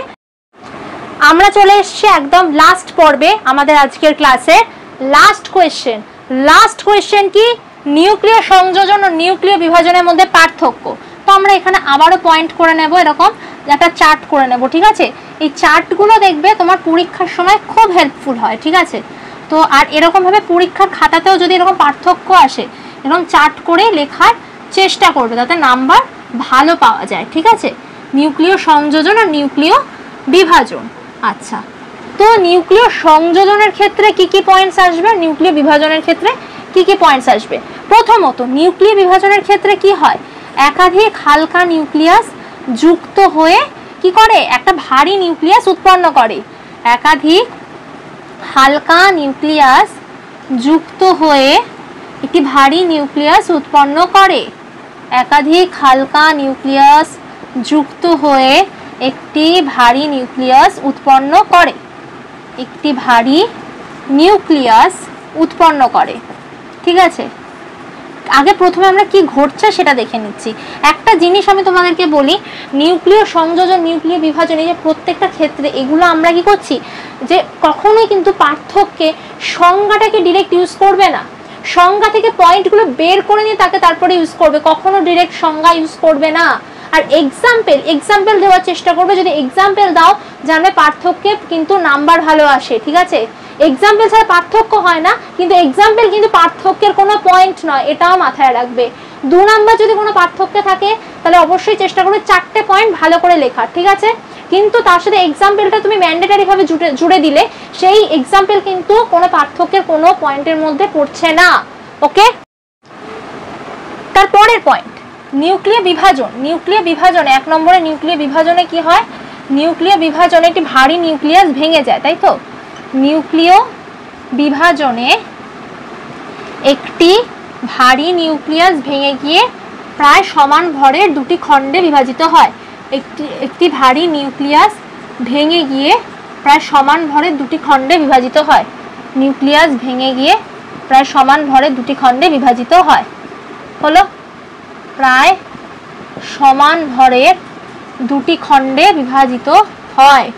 আমরা চলে এসেছি একদম লাস্ট পর্বে আমাদের আজকের ক্লাসের লাস্ট কোয়েশ্চেন। লাস্ট কোয়েশ্চেন কি, নিউক্লিয় সংযোজন ও নিউক্লিয় বিভাজনের মধ্যে পার্থক্য। তো আমরা এখানে আবারও পয়েন্ট করে নেব, এরকম একটা চার্ট করে নেব। ঠিক আছে, এই চার্টগুলো দেখবে তোমার পরীক্ষার সময় খুব হেল্পফুল হয়। ঠিক আছে, তো আর এরকমভাবে পরীক্ষার খাতাতেও যদি এরকম পার্থক্য আসে, এরকম চার্ট করে লেখার চেষ্টা করবে, তাতে নাম্বার ভালো পাওয়া যায়। ঠিক আছে, নিউক্লিয় সংযোজন আর নিউক্লিয় বিভাজন। আচ্ছা, তো নিউক্লিয় সংযোজনের ক্ষেত্রে কি কি পয়েন্টস আসবে, নিউক্লিয় বিভাজনের ক্ষেত্রে কি কি পয়েন্টস আসবে। প্রথমত, নিউক্লিয় বিভাজনের ক্ষেত্রে কি হয়, একাধিক হালকা নিউক্লিয়াস যুক্ত হয়ে কি করে, একটা ভারী নিউক্লিয়াস উৎপন্ন করে। একাধিক হালকা নিউক্লিয়াস যুক্ত হয়ে একটি ভারী নিউক্লিয়াস উৎপন্ন করে। একাধিক হালকা নিউক্লিয়াস যুক্ত হয়ে একটি ভারী নিউক্লিয়াস উৎপন্ন করে, একটি ভারী নিউক্লিয়াস উৎপন্ন করে। ঠিক আছে, আগে প্রথমে আমরা কি ঘটছে সেটা দেখে নিচ্ছি। একটা জিনিস আমি তোমাদেরকে বলি, নিউক্লিয় সংযোজন, নিউক্লিয় বিভাজন, এই যে প্রত্যেকটা ক্ষেত্রে এগুলো আমরা কি করছি, যে কখনোই কিন্তু পার্থক্যে সংজ্ঞাটাকে ডিরেক্ট ইউজ করবে না, সংজ্ঞা থেকে পয়েন্টগুলো বের করে নিয়ে তাকে তারপরে ইউজ করবে, কখনো ডিরেক্ট সংজ্ঞা ইউজ করবে না। আর এক্সাম্পল দেওয়ার চেষ্টা করবে, যদি এক্সাম্পল দাও জানবে পার্থক্যে কিন্তু নাম্বার ভালো আসে। ঠিক আছে, এক্সাম্পল ছাড়া পার্থক্য হয় না, কিন্তু এক্সাম্পল কিন্তু পার্থক্যের কোনো পয়েন্ট নয়, এটাও মাথায় রাখবে। 2 নাম্বার যদি কোনো পার্থক্য থাকে তাহলে অবশ্যই চেষ্টা করবে 4টে পয়েন্ট ভালো করে লেখার। ঠিক আছে, কিন্তু তার সাথে এক্সাম্পলটা তুমি ম্যান্ডেটরি ভাবে জুড়ে দিলে সেই এক্সাম্পল কিন্তু কোনো পার্থক্যের কোনো পয়েন্টের মধ্যে পড়ছে না। ওকে, তারপরের পয়েন্ট নিউক্লিয় বিভাজন। নিউক্লিয় বিভাজনে 1 নম্বরে নিউক্লিয় বিভাজনে কি হয়, নিউক্লিয় বিভাজনে একটি ভারী নিউক্লিয়াস ভেঙে যায়, তাই তো। নিউক্লিয় বিভাজনে একটি ভারী নিউক্লিয়াস ভেঙে গিয়ে প্রায় সমান ভরের 2টি খণ্ডে বিভাজিত হয়। একটি ভারী নিউক্লিয়াস ভেঙে গিয়ে প্রায় সমান ভরের 2টি খণ্ডে বিভাজিত হয়। নিউক্লিয়াস ভেঙে গিয়ে প্রায় সমান ভরের 2টি খণ্ডে বিভাজিত হয়। হলো, প্রায় সমান ভরের 2টি খণ্ডে বিভাজিত হয়,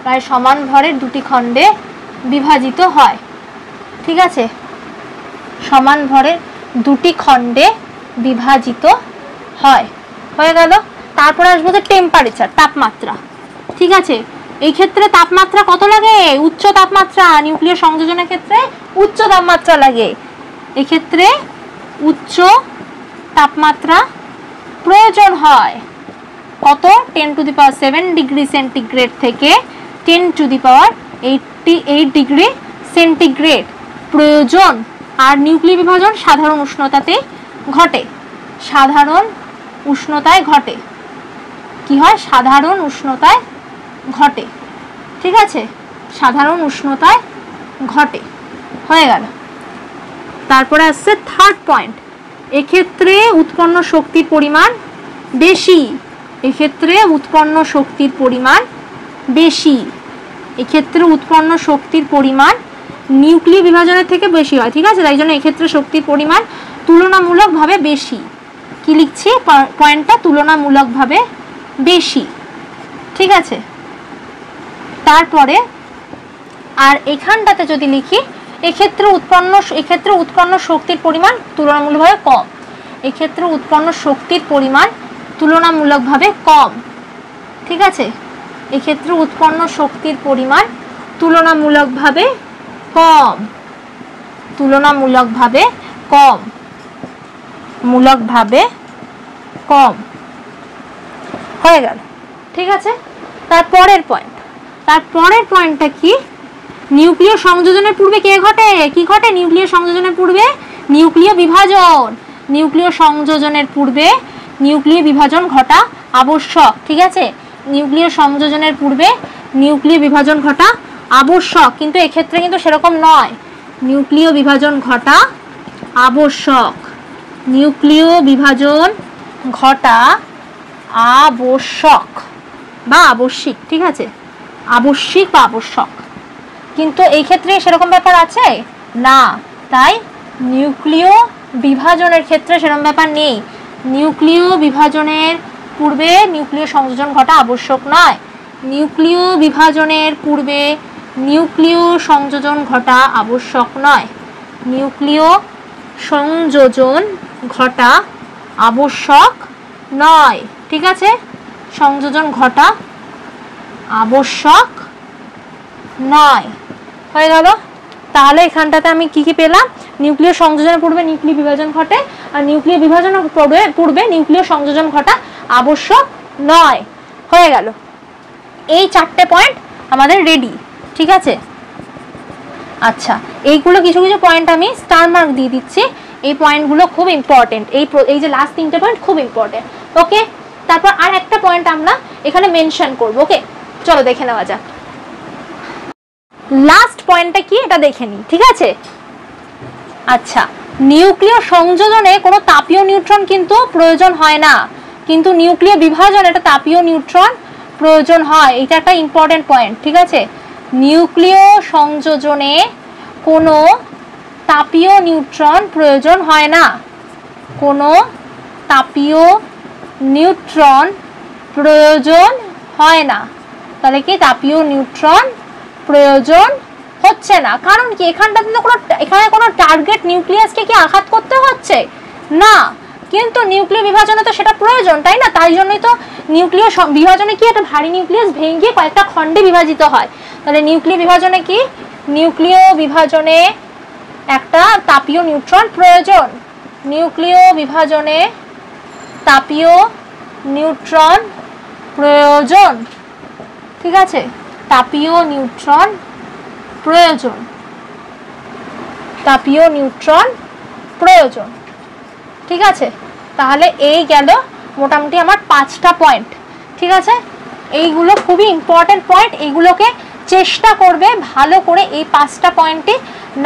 প্রায় সমান ভরের 2টি খণ্ডে বিভাজিত হয়। ঠিক আছে, সমান ভরের 2টি খণ্ডে বিভাজিত হয়, হয়ে গেল। তারপর আসবো যে টেম্পারেচার, তাপমাত্রা। ঠিক আছে, এই ক্ষেত্রে তাপমাত্রা কত লাগে, উচ্চ তাপমাত্রা। নিউক্লিয় সংযোজনের ক্ষেত্রে উচ্চ তাপমাত্রা লাগে, এক্ষেত্রে উচ্চ তাপমাত্রা প্রয়োজন হয়। কত, 10⁻7 ডিগ্রি সেন্টিগ্রেড থেকে 10⁻88 ডিগ্রি সেন্টিগ্রেড প্রয়োজন। আর নিউক্লিয় বিভাজন সাধারণ উষ্ণতাতে ঘটে, সাধারণ উষ্ণতায় ঘটে। কি হয়, সাধারণ উষ্ণতায় ঘটে। ঠিক আছে, সাধারণ উষ্ণতায় ঘটে, হয়ে গেল। তারপরে আসছে থার্ড পয়েন্ট, এক্ষেত্রে উৎপন্ন শক্তির পরিমাণ বেশি। এক্ষেত্রে উৎপন্ন শক্তির পরিমাণ বেশি, এক্ষেত্রে উৎপন্ন শক্তির পরিমাণ নিউক্লিয় বিভাজনের থেকে বেশি হয়। ঠিক আছে, তাই জন্য এক্ষেত্রে শক্তির পরিমাণ তুলনামূলকভাবে বেশি। কি লিখছি, পয়েন্টটা তুলনামূলকভাবে বেশি। ঠিক আছে, তারপরে আর এখানটাতে যদি লিখি, এক্ষেত্রে উৎপন্ন শক্তির পরিমাণ তুলনামূলকভাবে কম। এক্ষেত্রে উৎপন্ন শক্তির পরিমাণ তুলনামূলকভাবে কম। ঠিক আছে, এক্ষেত্রে উৎপন্ন শক্তির পরিমাণ তুলনামূলকভাবে কম, তুলনামূলকভাবে কম, মূলকভাবে কম। হয়ে গেল, ঠিক আছে। তারপরের পয়েন্টটা কি, নিউক্লিয় সংযোজনের পূর্বে কি ঘটে? নিউক্লিয় সংযোজনের পূর্বে নিউক্লিয় বিভাজন। নিউক্লিয় সংযোজনের পূর্বে নিউক্লিয় বিভাজন ঘটা আবশ্যক, ঠিক আছে। নিউক্লিয় সংযোজনের পূর্বে নিউক্লিয় বিভাজন ঘটা আবশ্যক, কিন্তু এক্ষেত্রে কিন্তু সেরকম নয়। নিউক্লিয় বিভাজন ঘটা আবশ্যক, নিউক্লিয় বিভাজন ঘটা আবশ্যক বা আবশ্যিক, ঠিক আছে, আবশ্যিক বা আবশ্যক। কিন্তু এই ক্ষেত্রে সেরকম ব্যাপার আছে না, তাই নিউক্লিয় বিভাজনের ক্ষেত্রে সেরকম ব্যাপার নেই। নিউক্লিয় বিভাজনের পূর্বে নিউক্লিয় সংযোজন ঘটা আবশ্যক নয়। নিউক্লিয় বিভাজনের পূর্বে নিউক্লিয় সংযোজন ঘটা আবশ্যক নয়। নিউক্লিয় সংযোজন ঘটা আবশ্যক নয়, ঠিক আছে, সংযোজন ঘটা আবশ্যক নয়। হয়ে গেল। তাহলে এখানটাতে আমি কি কি পেলাম, নিউক্লিয় সংযোজনের পূর্বে নিউক্লিয় বিভাজন ঘটে, আর নিউক্লিয় বিভাজনের পূর্বে নিউক্লিয় সংযোজন ঘটা আবশ্যক নয়। হয়ে গেল। এই 4টে পয়েন্ট আমাদের রেডি, ঠিক আছে। আচ্ছা, এইগুলো কিছু কিছু পয়েন্ট আমি স্টার মার্ক দিয়ে দিচ্ছি। এই পয়েন্টগুলো খুব ইম্পর্টেন্ট, এই যে লাস্ট 3টে পয়েন্ট খুব ইম্পর্টেন্ট। ওকে, তারপর আর একটা পয়েন্ট আমরা এখানে মেনশন করব। ওকে, চলো দেখে নেওয়া যাক। লাস্ট পয়েন্টটা কি এটা দেখে নিই, ঠিক আছে। আচ্ছা, নিউক্লিয় সংযোজনে কোনো তাপীয় নিউট্রন কিন্তু প্রয়োজন হয় না, কিন্তু নিউক্লিয় বিভাজনে একটা তাপীয় নিউট্রন প্রয়োজন হয়। এটা একটা ইম্পর্টেন্ট পয়েন্ট, ঠিক আছে। নিউক্লিয় সংযোজনে কোনো তাপীয় নিউট্রন প্রয়োজন হয় না, কোনো তাপীয় নিউট্রন প্রয়োজন হয় না। তাহলে কি তাপীয় নিউট্রন প্রয়োজন হচ্ছে না, কারণ কি এখানটাতে তো এখানে কোনো টার্গেট নিউক্লিয়াসকে কি আঘাত করতে হচ্ছে না, কিন্তু নিউক্লিয় বিভাজনে তো সেটা প্রয়োজন, তাই না? তাই জন্যই তো নিউক্লিয় বিভাজনে কি একটা ভারী নিউক্লিয়াস ভেঙে কয়েকটা খণ্ডে বিভাজিত হয়। তাহলে নিউক্লিয় বিভাজনে কি, নিউক্লিয় বিভাজনে একটা তাপীয় নিউট্রন প্রয়োজন। নিউক্লিয় বিভাজনে তাপীয় নিউট্রন প্রয়োজন, ঠিক আছে, তাপীয় নিউট্রন প্রয়োজন, তাপীয় নিউট্রন প্রয়োজন, ঠিক আছে। তাহলে এই গেল মোটামুটি আমার 5টা পয়েন্ট, ঠিক আছে। এইগুলো খুবই ইম্পর্টেন্ট পয়েন্ট, এইগুলোকে চেষ্টা করবে ভালো করে এই 5টা পয়েন্টে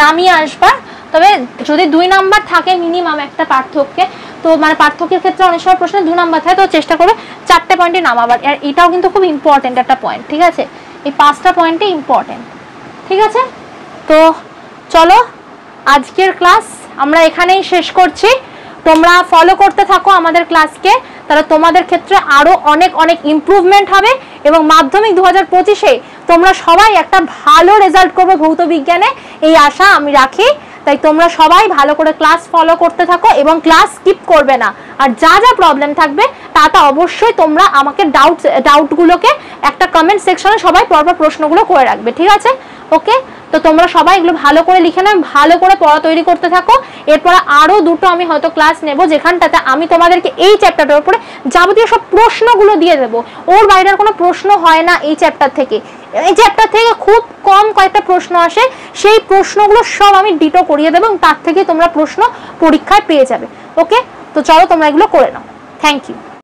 নামিয়ে আসবার। তবে যদি 2 নাম্বার থাকে মিনিমাম একটা পার্থক্যে, তো মানে পার্থক্যের ক্ষেত্রে অনেক সময় প্রশ্নে 2 নাম্বার থাকে, তো চেষ্টা করবে 4টে পয়েন্টে নামাবার। আর এটাও কিন্তু খুব ইম্পর্টেন্ট একটা পয়েন্ট, ঠিক আছে। এই 5টা পয়েন্টে ইম্পর্টেন্ট, ঠিক আছে। তো চলো আজকের ক্লাস আমরা এখানেই শেষ করছি। তোমরা ফলো করতে থাকো আমাদের ক্লাসকে, তাহলে তোমাদের ক্ষেত্রে আরো অনেক অনেক ইমপ্রুভমেন্ট হবে এবং মাধ্যমিক 2025-এ তোমরা সবাই একটা ভালো রেজাল্ট করবে ভৌত বিজ্ঞানে, এই আশা আমি রাখি। তাই তোমরা সবাই ভালো করে ক্লাস ফলো করতে থাকো এবং ক্লাস স্কিপ করবে না। আর যা যা প্রবলেম থাকবে তা অবশ্যই তোমরা আমাকে ডাউটগুলোকে একটা কমেন্ট সেকশনে সবাই পরপর প্রশ্নগুলো করে রাখবে, ঠিক আছে। ওকে, তো তোমরা সবাই এগুলো ভালো করে লিখে নাও, ভালো করে পড়া তৈরি করতে থাকো। এরপর আরো 2টো আমি হয়তো ক্লাস নেব, যেখানটাতে আমি তোমাদেরকে এই চ্যাপ্টারটার উপরে যাবতীয় সব প্রশ্নগুলো দিয়ে দেবো। ওর বাইরের কোনো প্রশ্ন হয় না এই চ্যাপ্টার থেকে, এই চ্যাপ্টার থেকে খুব কম কয়েকটা প্রশ্ন আসে, সেই প্রশ্নগুলো সব আমি ডিটো করিয়ে দেবো এবং তার থেকে তোমরা প্রশ্ন পরীক্ষায় পেয়ে যাবে। ওকে, তো চলো তোমরা এগুলো করে নাও। Thank you.